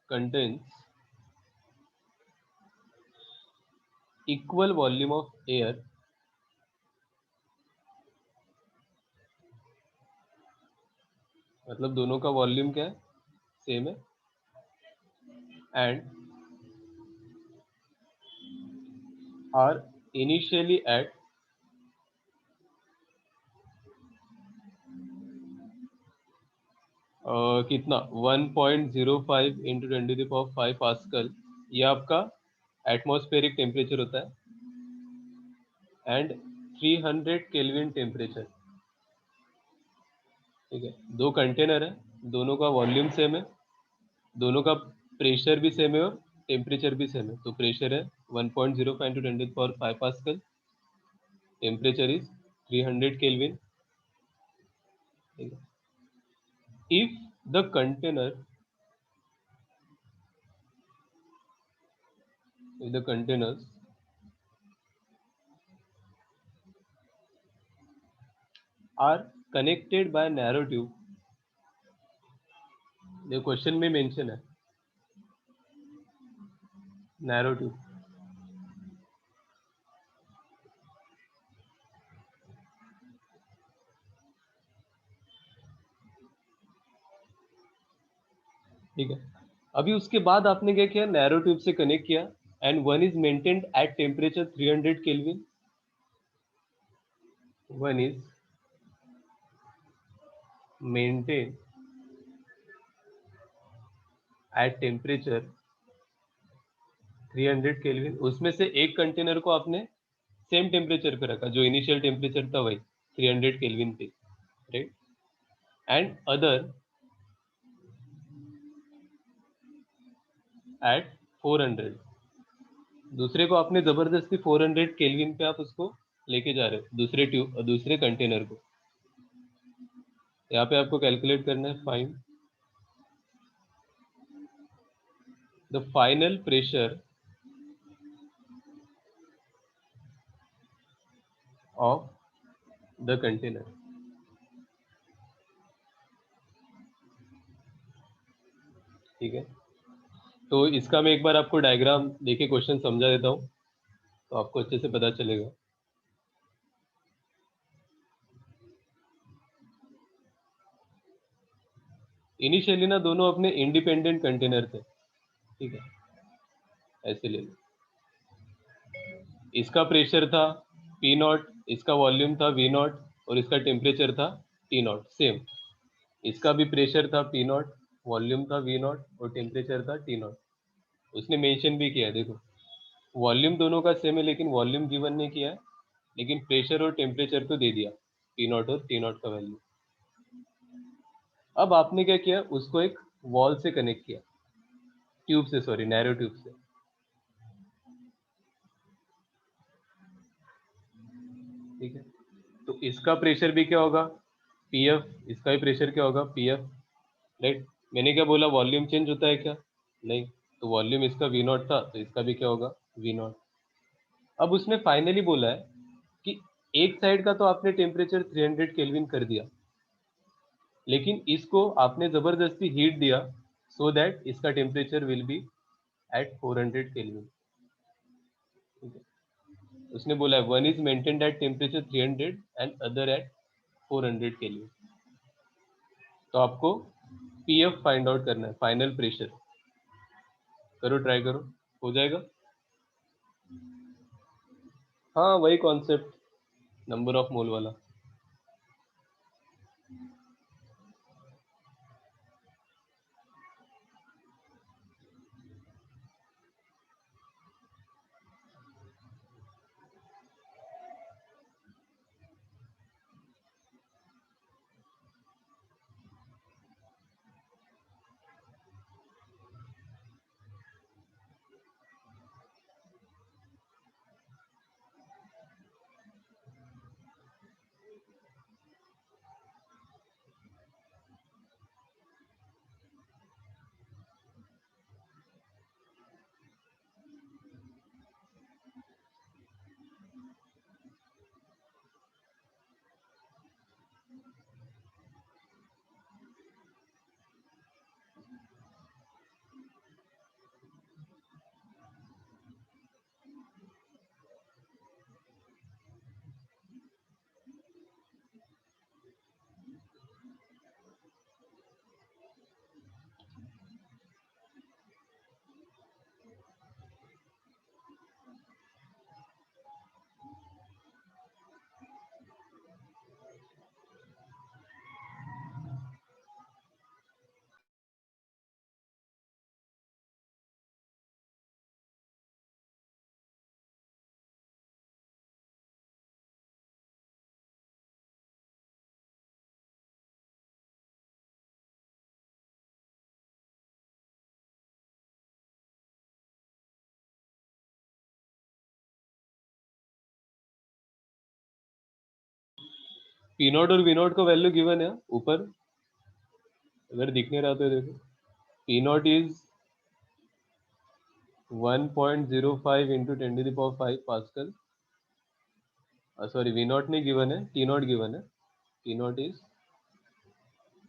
contains equal volume of air, मतलब दोनों का वॉल्यूम क्या है, सेम है, एंड आर इनिशियली एट कितना 1.05 इंटू 10⁵ पास्कल, ये आपका एटमॉस्फेरिक टेम्परेचर होता है, एंड 300 केल्विन टेम्परेचर। ठीक है, दो कंटेनर है, दोनों का वॉल्यूम सेम है, दोनों का प्रेशर भी सेम है और टेम्परेचर भी सेम है। तो प्रेशर है 1.05 into 10⁵ pascal, temperature is 300 kelvin. if the containers are connected by narrow tube, ये क्वेश्चन में मेंशन है नैरो ट्यूब। ठीक है, अभी उसके बाद आपने क्या किया, नैरो ट्यूब से कनेक्ट किया, and one is maintained at temperature 300 Kelvin. One is maintained at temperature 300 kelvin. उसमें से एक कंटेनर को आपने सेम टेम्परेचर पे रखा, जो इनिशियल टेम्परेचर था वही 300 केल्विन पे, राइट. And other at 400. दूसरे को आपने जबरदस्ती 400 केल्विन पे आप उसको लेके जा रहे हो, दूसरे कंटेनर को. यहाँ पे आपको कैलकुलेट करना है, find the final pressure of the container. ठीक है, तो इसका मैं एक बार आपको डायग्राम देके क्वेश्चन समझा देता हूँ, तो आपको अच्छे से पता चलेगा. इनिशियली ना दोनों अपने इंडिपेंडेंट कंटेनर थे, ठीक है, ऐसे ले लो. इसका प्रेशर था पी नॉट, इसका वॉल्यूम था वी नॉट, और इसका टेम्परेचर था टी नॉट, सेम. इसका भी प्रेशर था पी नॉट, वॉल्यूम था वी नॉट, और टेम्परेचर था टी नॉट. उसने मेंशन भी किया है, देखो वॉल्यूम दोनों का सेम है, लेकिन वॉल्यूम गिवन नहीं किया है, लेकिन प्रेशर और टेम्परेचर तो दे दिया, पी नॉट और टी नॉट का वैल्यू. अब आपने क्या किया, उसको एक वॉल से कनेक्ट किया, ट्यूब से, सॉरी नैरो ट्यूब से. ठीक है, तो इसका प्रेशर भी क्या होगा, पी एफ. इसका भी प्रेशर क्या होगा, पी एफ, राइट. मैंने क्या बोला, वॉल्यूम चेंज होता है क्या, नहीं. तो वॉल्यूम इसका वी नॉट था, तो इसका भी क्या होगा, वी नॉट. अब उसने फाइनली बोला है कि एक साइड का तो आपने टेम्परेचर 300 केल्विन कर दिया, लेकिन इसको आपने जबरदस्ती हीट दिया, सो दैट इसका temperature will be at 400 kelvin. उसने बोला है one is maintained at temperature 300 and other at 400 kelvin. तो आपको पीएफ फाइंड आउट करना है, फाइनल प्रेशर. करो, ट्राई करो, हो जाएगा. हाँ, वही कॉन्सेप्ट, नंबर ऑफ मोल वाला. पी नॉट और वी नॉट का वैल्यू गिवन है ऊपर, अगर दिखने रहा तो देखो. P nought is 1.05 into 10⁵ pascal. Sorry, V nought नहीं गिवन है, टी नॉट गिवन है. T not is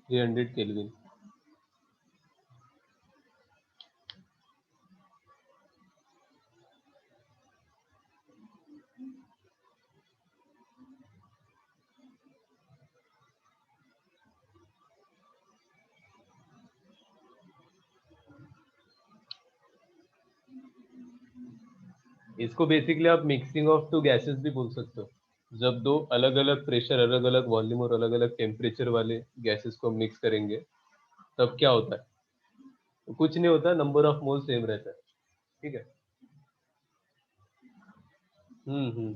300 kelvin. इसको बेसिकली आप मिक्सिंग ऑफ टू गैसेस भी बोल सकते हो। जब दो अलग अलग प्रेशर, अलग अलग वॉल्यूम और अलग अलग टेम्परेचर वाले गैसेस को मिक्स करेंगे तब क्या होता है? तो कुछ नहीं होता, नंबर ऑफ मोल सेम रहता है। ठीक है। हम्म।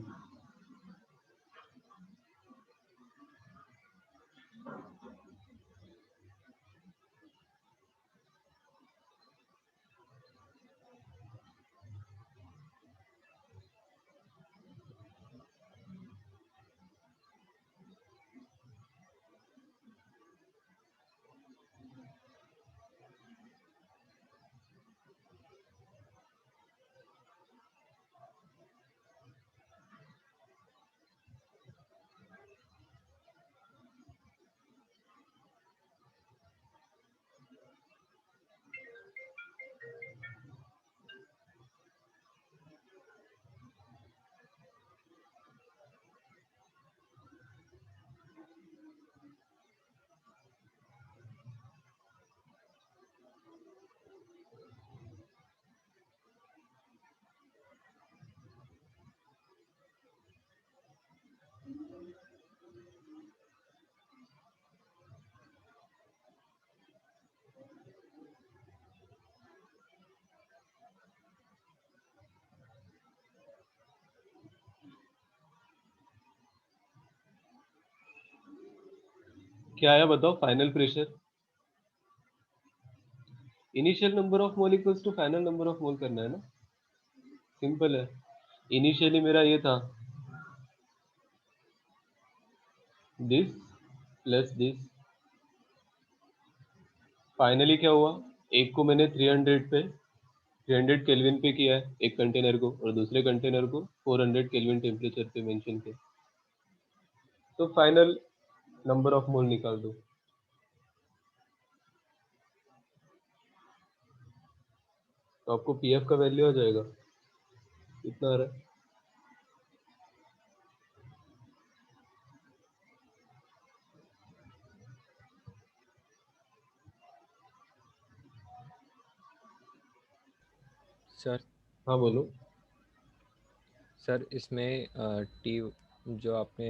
क्या आया बताओ? Final pressure, initial number of mole equals to final number of mole करना है ना। सिंपल है। इनिशियली मेरा ये था दिस प्लस दिस। फाइनली क्या हुआ? एक को मैंने 300 केल्विन पे किया है एक कंटेनर को, और दूसरे कंटेनर को 400 केल्विन टेम्परेचर पे मेंशन किया। तो फाइनल नंबर ऑफ मोल निकाल दो। तो आपको पीएफ का वैल्यू आ जाएगा, कितना आ रहा है? सर हाँ बोलो। सर इसमें टी जो आपने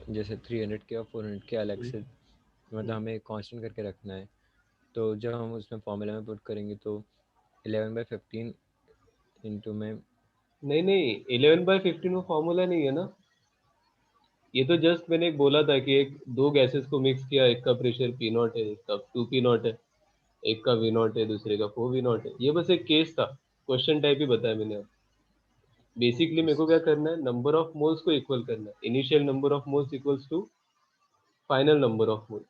जैसे 300 के और 400 के अलग से मतलब हमें कांस्टेंट करके रखना है, तो जब हम उसमें फॉर्मूला में पुट करेंगे तो 11/15 इंटू में। नहीं नहीं, 11/15 वो फॉर्मूला नहीं है ना। ये तो जस्ट मैंने एक बोला था कि एक दो गैसेस को मिक्स किया, एक का प्रेशर पी नॉट है, एक का 2p0 है, एक का v0 है, दूसरे का 4v0 है। ये बस एक केस था, क्वेश्चन टाइप ही बताया मैंने। बेसिकली ओके मेरे को क्या करना है, नंबर ऑफ मोल्स को इक्वल करना है। Initial number of moles equals to final number of mole.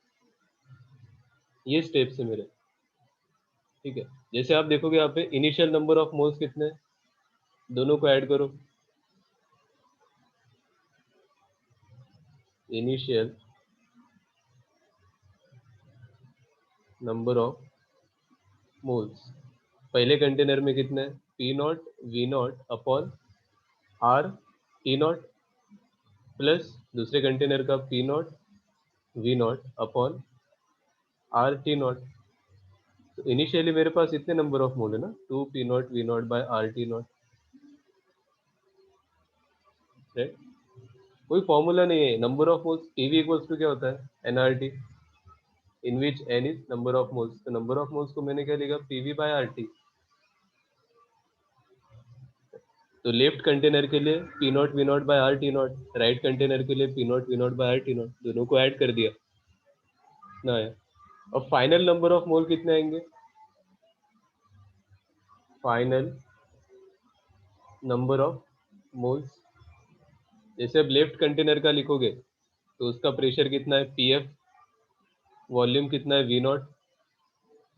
ये स्टेप्स है मेरे। ठीक है। जैसे आप देखोगे यहाँ पे इनिशियल नंबर ऑफ मोल्स कितने हैं, दोनों को ऐड करो। इनिशियल नंबर ऑफ मोल्स पहले कंटेनर में कितना है, P not V nought upon R T nought, plus दूसरे कंटेनर का P not V nought upon R T nought. तो इनिशियली मेरे पास इतने नंबर ऑफ मोल है ना, 2p0 v0 by RT nought. Right. कोई फॉर्मूला नहीं है। Number of moles PV equals to क्या होता है, nRT, in which n is number of moles. तो नंबर ऑफ मोल्स को मैंने क्या लिखा, पीवी बाय आरटी। तो लेफ्ट कंटेनर के लिए P not V not by R T nought, right container के लिए P not V not by R T nought, दोनों को ऐड कर दिया ना आया। और फाइनल नंबर ऑफ मोल कितने आएंगे, फाइनल नंबर ऑफ मोल्स। जैसे अब लेफ्ट कंटेनर का लिखोगे तो उसका प्रेशर कितना है पीएफ, वॉल्यूम कितना है वी नॉट,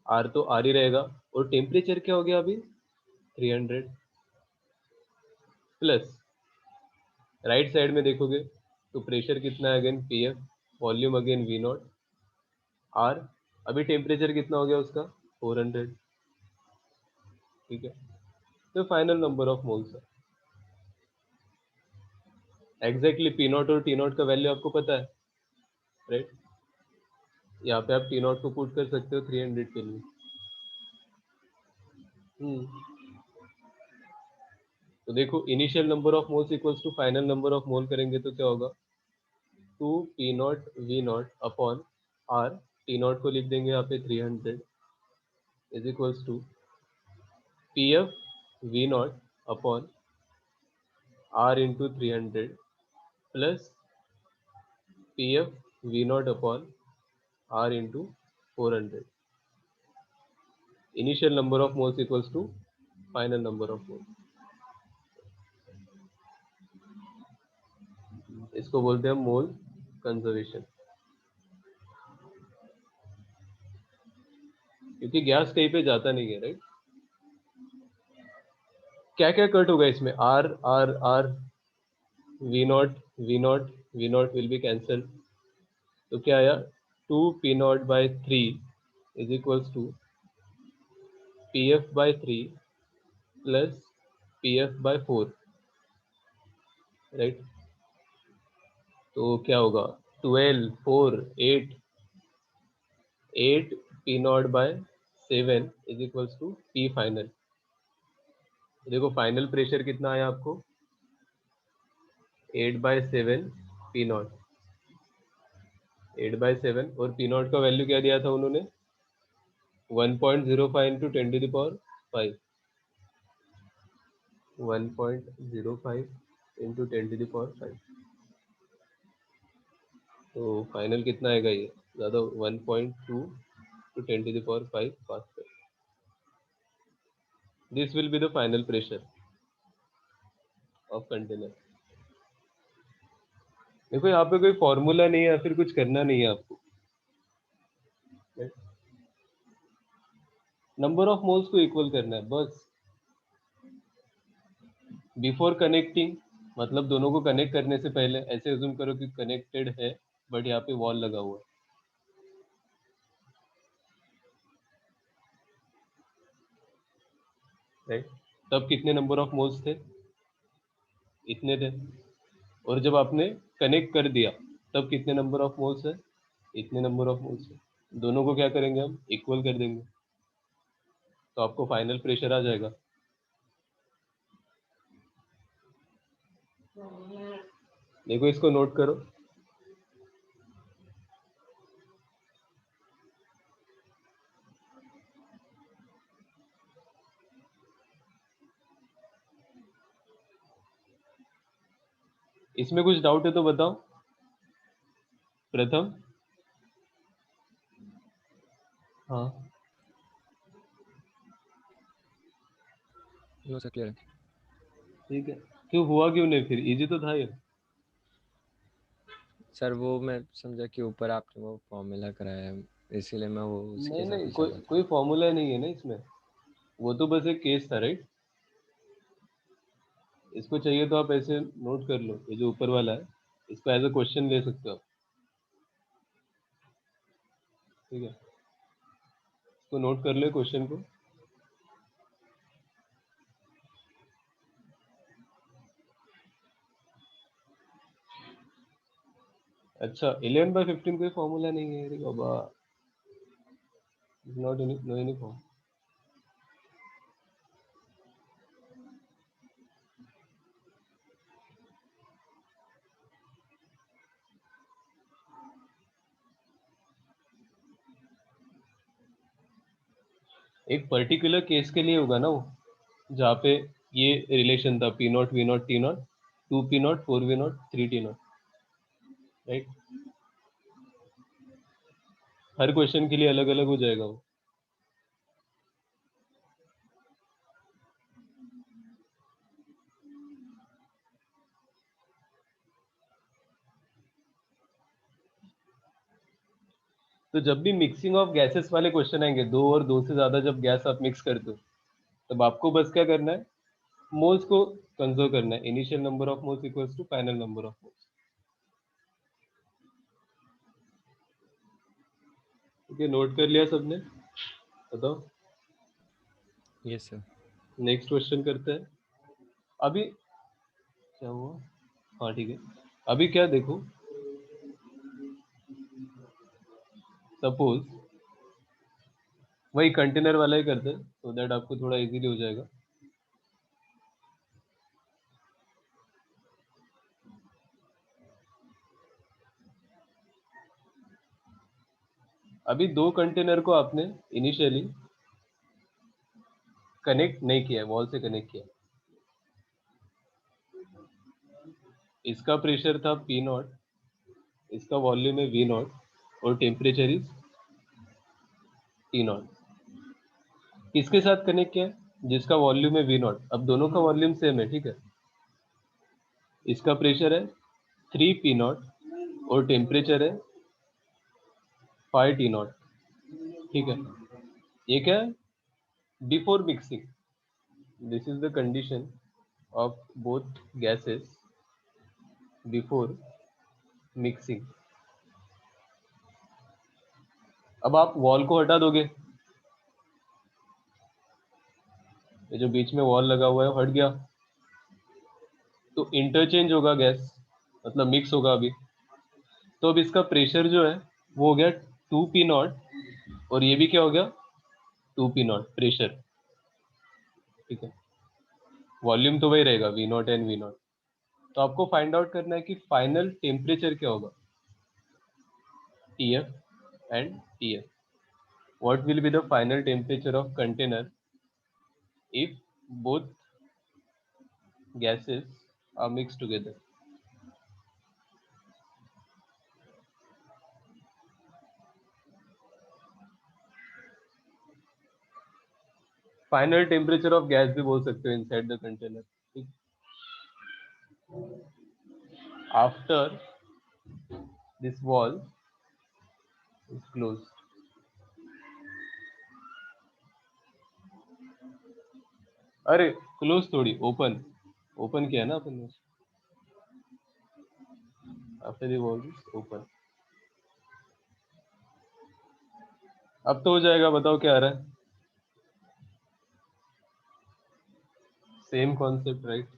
आर तो आर ही रहेगा, और टेम्परेचर क्या हो गया अभी 300, प्लस राइट साइड में देखोगे तो प्रेशर कितना है again PF, volume again V nought, R, अभी टेम्परेचर कितना हो गया उसका 400। ठीक है। तो फाइनल नंबर ऑफ मोल्स है एग्जैक्टली पी नॉट और टी नॉट का वैल्यू आपको पता है, राइट। यहाँ पे आप टी नॉट को पुट कर सकते हो 300 के लिए। हम्म। तो देखो initial number of moles equals to final number of mole करेंगे तो क्या होगा, 2 P not V nought upon R, T nought को लिख देंगे यहाँ पे 300 is equals to P F V nought upon R into 300 plus P F V nought upon R into 400. Initial number of moles equals to final number of moles. इसको बोलते हैं मोल conservation, क्योंकि gas कहीं पे जाता नहीं है, राइट. क्या क्या कट होगा इसमें, R R R, V nought V nought V nought will be cancel. तो क्या आया, 2 P nought by 3 is equals to P F by 3 plus P F by 4, right. तो क्या होगा, 12 4 8 8 P not by 7 is equals to P final. देखो final pressure कितना आया आपको, 8/7 पी नॉट, 8/7, और पी नॉट का वैल्यू क्या दिया था उन्होंने, 1.05 इंटू 10⁵, 1.05 इंटू 10⁵. तो फाइनल कितना आएगा ये, ज़्यादा 1.2 to 10⁵ pascal. This will be the final pressure of container. देखो यहाँ पे कोई फॉर्मूला नहीं है या फिर कुछ करना नहीं है आपको. नंबर ऑफ मोल्स को इक्वल करना है बस. बिफोर कनेक्टिंग, मतलब दोनों को कनेक्ट करने से पहले ऐसे अज्यूम करो कि कनेक्टेड है बट यहाँ पे वॉल लगा हुआ है, राइट. तब कितने नंबर ऑफ मोल्स थे, इतने थे. और जब आपने कनेक्ट कर दिया तब कितने नंबर ऑफ मोल्स है, इतने नंबर ऑफ मोल्स है. दोनों को क्या करेंगे हम, इक्वल कर देंगे, तो आपको फाइनल प्रेशर आ जाएगा. देखो इसको नोट करो. इसमें कुछ डाउट है तो बताओ. प्रथम. हाँ. नो सर, क्लियर है. ठीक है. क्यों हुआ क्यों नहीं, फिर इजी तो था ये. सर वो मैं समझा कि ऊपर आपने वो फॉर्मूला कराया है, इसीलिए मैं वो उसी के नहीं साथ नहीं, ही कोई चला था. कोई फॉर्मूला नहीं है ना इसमें, वो तो बस एक केस था, राइट. इसको चाहिए तो आप ऐसे नोट कर लो, ये जो ऊपर वाला है इसको एज अ क्वेश्चन ले सकते हो आप. ठीक है, इसको नोट कर लो क्वेश्चन को. अच्छा, 11/15 कोई फॉर्मूला नहीं है, अरे बाबा, नॉट नो यूनिफॉर्म. एक पर्टिकुलर केस के लिए होगा ना वो, जहाँ पे ये रिलेशन था P not V nought T nought, 2 P nought 4 V nought 3 T nought, right. हर क्वेश्चन के लिए अलग अलग हो जाएगा वो. तो जब भी मिक्सिंग ऑफ गैसेस वाले क्वेश्चन आएंगे, दो और दो से ज्यादा जब गैस आप मिक्स करते हो, तब आपको बस क्या करना है, मोल्स को कंजर्व करना है. Initial number of moles equals to final number of moles. ठीक है, नोट कर लिया सबने, बताओ. Yes sir. नेक्स्ट क्वेश्चन करते हैं. अभी क्या हुआ, हाँ ठीक है. अभी क्या देखो, सपोज वही कंटेनर वाला ही करते हैं, सो दैट आपको थोड़ा इजीली हो जाएगा. अभी दो कंटेनर को आपने इनिशियली कनेक्ट नहीं किया, वॉल से कनेक्ट किया। इसका प्रेशर था पी नॉट, इसका वॉल्यूम है वी नॉट और टेम्परेचर इज टी नॉट। किसके साथ कनेक्ट किया? जिसका वॉल्यूम है वी नॉट। अब दोनों का वॉल्यूम सेम है, ठीक है। इसका प्रेशर है 3 पी नॉट और टेम्परेचर है 5 टी नॉट, ठीक है। ये क्या है? Before mixing, this is the condition of both gases before mixing. अब आप वॉल को हटा दोगे, ये जो बीच में वॉल लगा हुआ है हट गया, तो इंटरचेंज होगा गैस, मतलब मिक्स होगा अभी। तो अब इसका प्रेशर जो है वो हो गया 2 पी नॉट और ये भी क्या हो गया 2 पी नॉट प्रेशर, ठीक है। वॉल्यूम तो वही रहेगा V nought and V nought. तो आपको फाइंड आउट करना है कि फाइनल टेम्परेचर क्या होगा, T F and T F. What will be the final temperature of container if both gases are mixed together? Final temperature of gas भी बोल सकते हो इनसाइड द कंटेनर, ठीक। After this wall is close, अरे close थोड़ी, open, open किया ना अपन ने। After the wall is open. अब तो हो जाएगा, बताओ क्या आ रहा है? Same concept, right.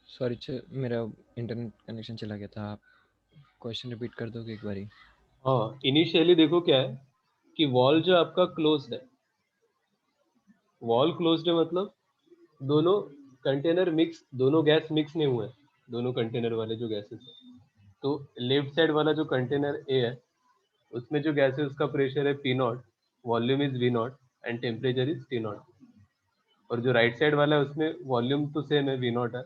सॉरी मेरा इंटरनेट कनेक्शन चला गया था, आप क्वेश्चन रिपीट कर दोगे एक बारी? हाँ, इनिशियली देखो क्या है कि वॉल जो आपका क्लोज्ड है, वॉल क्लोज्ड है मतलब दोनों कंटेनर मिक्स, दोनों गैस मिक्स नहीं हुए हैं, दोनों कंटेनर वाले जो गैसेस है। तो लेफ्ट साइड वाला जो कंटेनर ए है उसमें जो गैस है उसका प्रेशर है P nought, volume is V nought and temperature is T nought. और जो राइट साइड वाला है उसमें वॉल्यूम तो सेम है, वी नॉट है,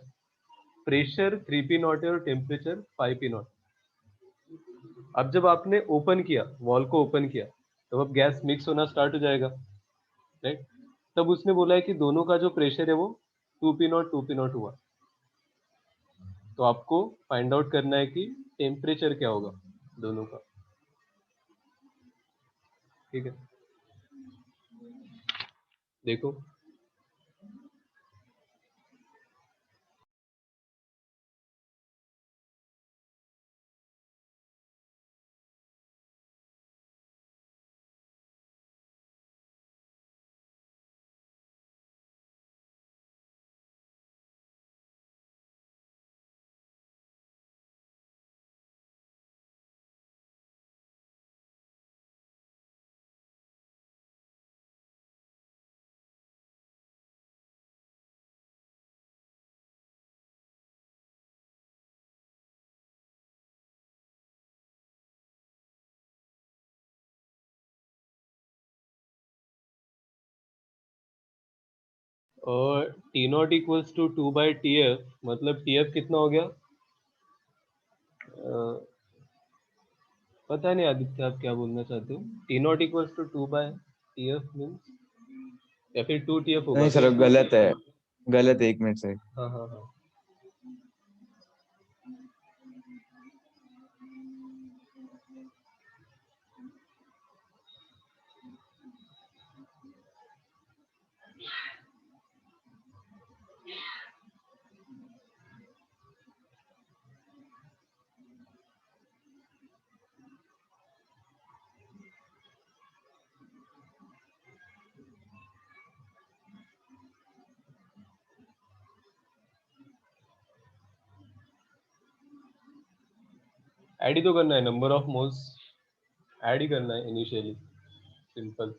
प्रेशर 3 पी नॉट है और टेम्परेचर 5 पी नॉट। अब जब आपने ओपन किया, वॉल को ओपन किया, तो अब गैस मिक्स होना स्टार्ट हो जाएगा, राइट। तब उसने बोला है कि दोनों का जो प्रेशर है वो 2 पी नॉट हुआ। तो आपको फाइंड आउट करना है कि टेम्परेचर क्या होगा दोनों का, ठीक है। देखो और T nought equals to 2/TF, मतलब टीएफ कितना हो गया? पता नहीं आदित्य आप क्या बोलना चाहते हो। T nought equals to 2/TF means, या फिर 2 TF होगा नहीं क्या? सर, गलत है, गलत है, 1 मिनट से। हाँ हाँ हाँ। ऐड ही तो करना है, नंबर ऑफ मोल्स ऐड ही करना है initially, simple.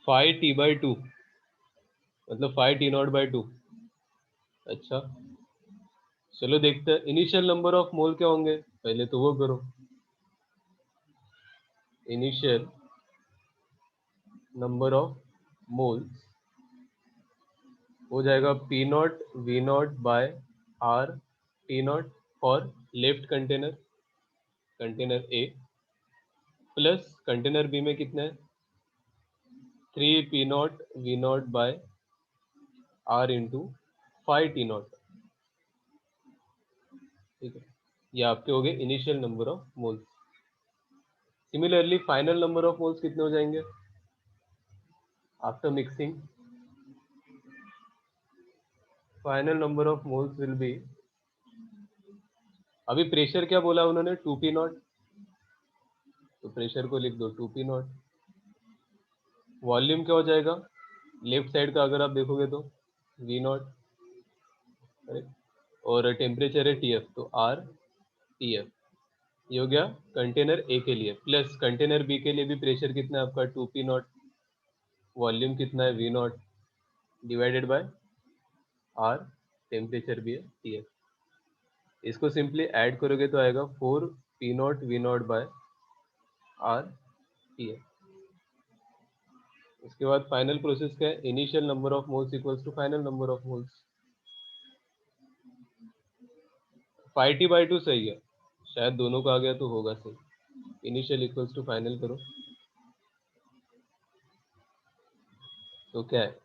Five T by two मतलब 5T0/2। अच्छा चलो देखते हैं इनिशियल नंबर ऑफ मोल क्या होंगे, पहले तो वो करो। इनिशियल नंबर ऑफ मोल्स हो जाएगा P0V0/R T0 for left container, container A, plus container B में कितना है 3P0V0/R इंटू 5T0। ठीक है, ये आपके हो गए initial number of moles. Similarly final number of moles कितने हो जाएंगे after mixing? Final number of moles will be, अभी प्रेशर क्या बोला उन्होंने 2P0, तो प्रेशर को लिख दो 2P0। वॉल्यूम क्या हो जाएगा लेफ्ट साइड का अगर आप देखोगे तो V0, और टेम्परेचर है TF, तो RTF। ये हो गया कंटेनर ए के लिए, प्लस कंटेनर बी के लिए भी प्रेशर कितना है आपका 2P0, वॉल्यूम कितना है V0 divided by R, temperature भी है TF। इसको सिंपली ऐड करोगे तो आएगा 4P0V0/R/TF। उसके बाद फाइनल प्रोसेस क्या है, initial number of moles equals to final number of moles. 5T/2 सही है, शायद दोनों का आ गया तो होगा सही। इनिशियल इक्वल्स टू फाइनल करो तो क्या है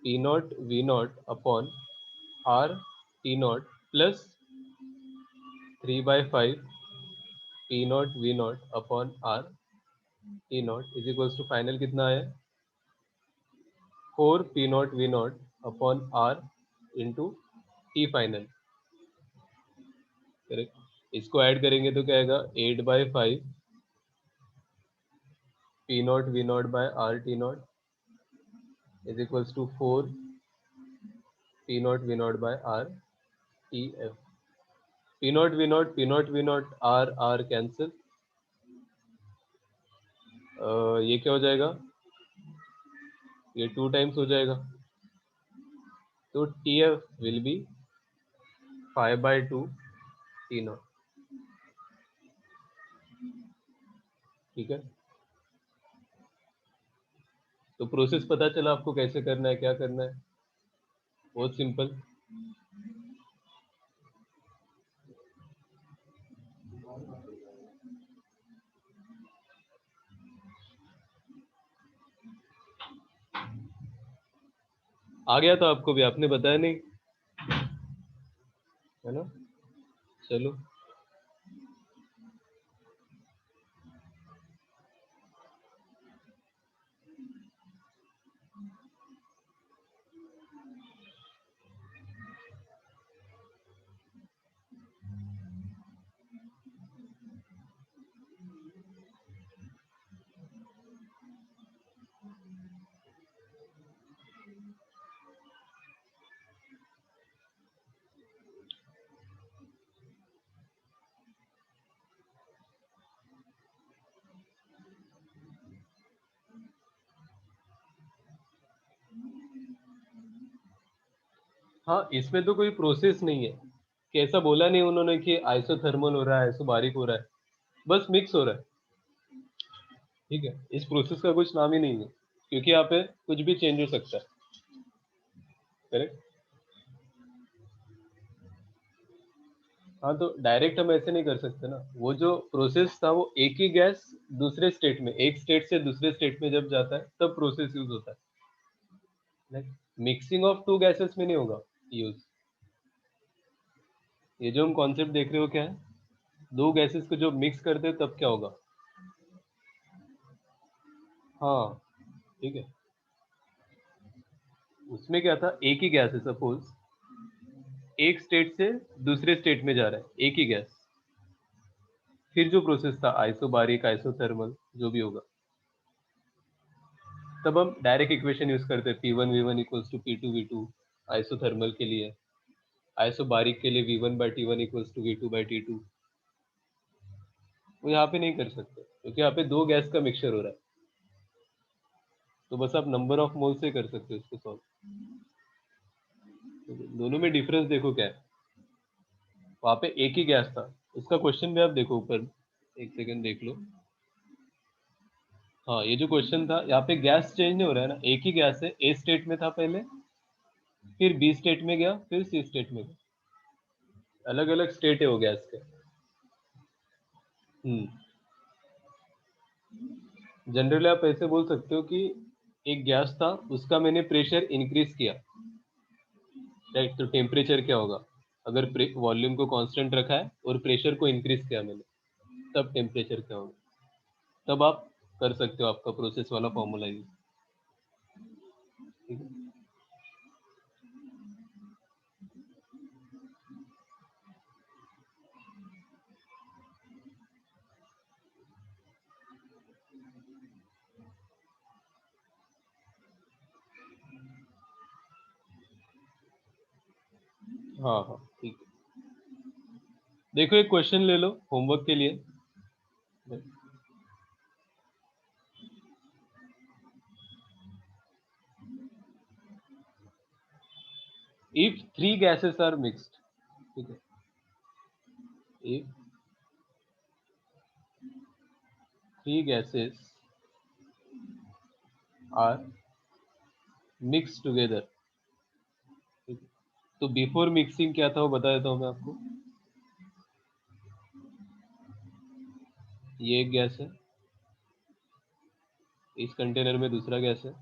P0V0/R/T0 plus 3/5 P0V0/R/T0 is equals to final कितना है 4P0V0/R into T final. Correct, इसको ऐड करेंगे तो क्या आएगा 8/5 P0V0/R/T0 is equals to 4 P0V0/R/TF। P0V0 R cancel, ये क्या हो जाएगा, ये 2 टाइम्स हो जाएगा, तो TF विल बी 5/2 T0। ठीक है, तो प्रोसेस पता चला आपको कैसे करना है, क्या करना है, बहुत सिंपल। आ गया था आपको भी, आपने बताया नहीं है ना। चलो हाँ, इसमें तो कोई प्रोसेस नहीं है कि ऐसा बोला नहीं उन्होंने कि आइसोथर्मल हो रहा है, आइसोबारिक हो रहा है, बस मिक्स हो रहा है। ठीक है, इस प्रोसेस का कुछ नाम ही नहीं है, क्योंकि यहाँ पे कुछ भी चेंज हो सकता है। करेक्ट, हाँ तो डायरेक्ट हम ऐसे नहीं कर सकते ना, वो जो प्रोसेस था वो एक ही गैस दूसरे स्टेट में, एक स्टेट से दूसरे स्टेट में जब जाता है तब प्रोसेस यूज होता है। मिक्सिंग ऑफ टू गैसेस में नहीं होगा यूज। ये जो हम कॉन्सेप्ट देख रहे हो क्या है, दो गैसेस को जब मिक्स करते हैं तब क्या होगा? हाँ ठीक है, उसमें क्या था, एक ही गैस है, सपोज एक स्टेट से दूसरे स्टेट में जा रहा है एक ही गैस, फिर जो प्रोसेस था आइसोबारिक आइसोथर्मल जो भी होगा, तब हम डायरेक्ट इक्वेशन यूज करते हैं P1 V1 equals to P2 V2 isothermal के लिए, आइसोबारिक के लिए V1 by T1 equals to V2 by T2। वो यहाँ पे नहीं कर सकते क्योंकि यहाँ पे दो गैस का मिक्सचर हो रहा है, तो बस आप नंबर ऑफ मोल से कर सकते हो इसको सॉल्व। दोनों में डिफरेंस देखो क्या है, वहां पे एक ही गैस था, उसका क्वेश्चन भी आप देखो ऊपर, एक सेकंड देख लो। हाँ ये जो क्वेश्चन था यहाँ पे गैस चेंज नहीं हो रहा है ना, एक ही गैस है, ए स्टेट में था पहले, फिर बी स्टेट में गया, फिर सी स्टेट में गया, अलग अलग स्टेट है वो गैस के। जनरली आप ऐसे बोल सकते हो कि एक गैस था, उसका मैंने प्रेशर इंक्रीज किया, राइट, तो टेम्परेचर क्या होगा, अगर वॉल्यूम को कांस्टेंट रखा है और प्रेशर को इंक्रीज किया मैंने, तब टेम्परेचर क्या होगा, तब आप कर सकते हो आपका प्रोसेस वाला फॉर्मूला यूज। ठीक है, हाँ हाँ ठीक है। देखो एक क्वेश्चन ले लो होमवर्क के लिए। If three gases are mixed, ठीक है, if three gases are mixed together, ठीक है, तो बिफोर मिक्सिंग क्या था वो बता देता हूँ मैं आपको। ये एक गैस है, इस कंटेनर में दूसरा गैस है,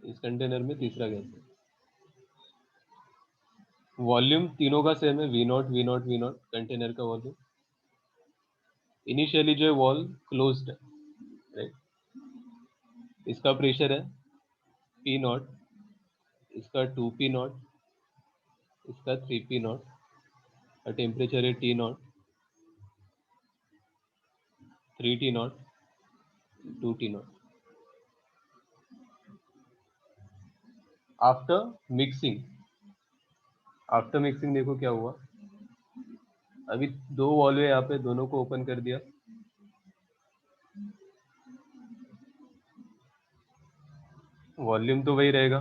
इस कंटेनर में तीसरा गैस है, वॉल्यूम तीनों का सेम है, V nought V nought V nought container का वॉल्यूम। इनिशियली जो है वॉल क्लोज्ड है, राइट, इसका प्रेशर है पी नॉट, इसका 2p नॉट, इसका 3p नॉट, और टेम्परेचर है T not, 3T not, 2T not. After mixing देखो क्या हुआ, अभी दो वॉल्व है यहाँ पे, दोनों को ओपन कर दिया, वॉल्यूम तो वही रहेगा।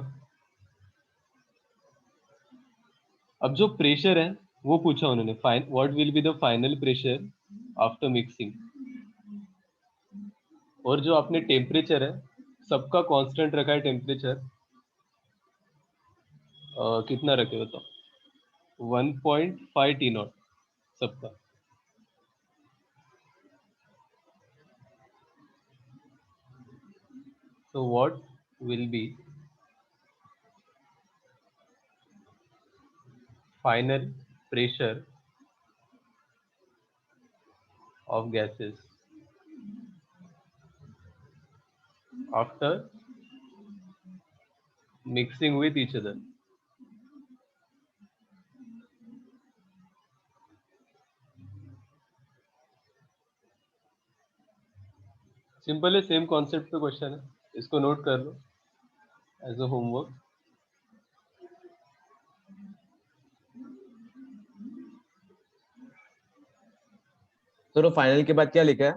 अब जो प्रेशर है वो पूछा उन्होंने, what will be the final pressure after mixing, और जो आपने टेम्परेचर है सबका कांस्टेंट रखा है टेम्परेचर, कितना रखे बताओ, 1.5 T नॉट सबका। So what will be final pressure of gases after mixing with each other? Simple है, सेम कॉन्सेप्ट पे क्वेश्चन है, इसको नोट कर लो एज अ होमवर्क। तो फाइनल के बाद क्या लिखा है?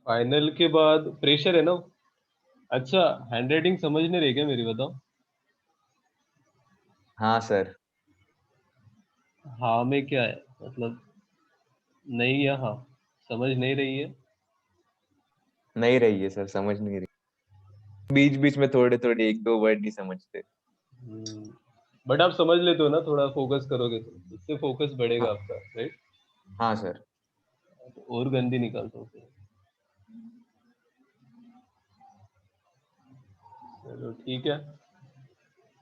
फाइनल के बाद प्रेशर है ना। अच्छा, हैंडराइटिंग समझ नहीं रही क्या मेरी, बताओ। हाँ सर। हाँ में क्या है मतलब, नहीं या हाँ, समझ नहीं रही है। नहीं रही है सर, समझ नहीं रही, बीच बीच में थोड़े थोड़े एक दो वर्ड नहीं समझते। बट आप समझ लेते हो ना, थोड़ा फोकस करोगे तो इससे फोकस बढ़ेगा हाँ। आपका, राइट। हाँ सर। और गंदी निकालता हूँ फिर। चलो ठीक है,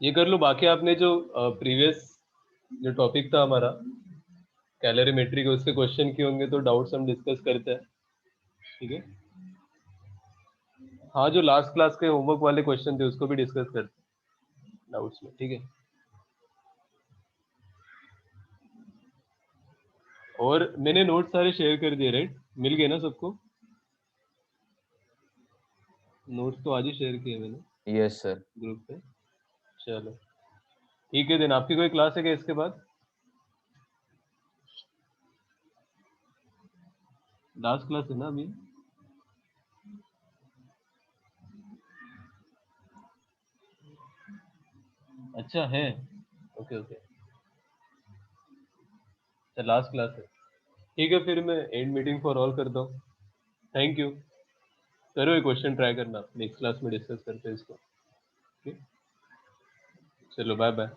ये कर लो। बाकी आपने जो प्रीवियस जो टॉपिक था हमारा कैलोरीमेट्री के, उसके क्वेश्चन किए होंगे तो डाउट्स हम डिस्कस करते हैं, ठीक है। हाँ, जो लास्ट क्लास के होमवर्क वाले क्वेश्चन थे उसको भी डिस्कस करते हैं डाउट्स में, ठीक है। और मैंने नोट सारे शेयर कर दिए, राइट? मिल गए ना सबको? नोट्स तो आज ही शेयर किए मैंने यस सर। ग्रुप पे। चलो ठीक है, दिन आपकी कोई क्लास है क्या इसके बाद? लास्ट क्लास है ना अभी? अच्छा है, ओके ओके, अच्छा लास्ट क्लास है, ठीक है। फिर मैं एंड मीटिंग फॉर ऑल करता हूँ। Thank you. करो ये क्वेश्चन ट्राई करना, नेक्स्ट क्लास में डिस्कस करते हैं इसको, ठीक। चलो बाय बाय।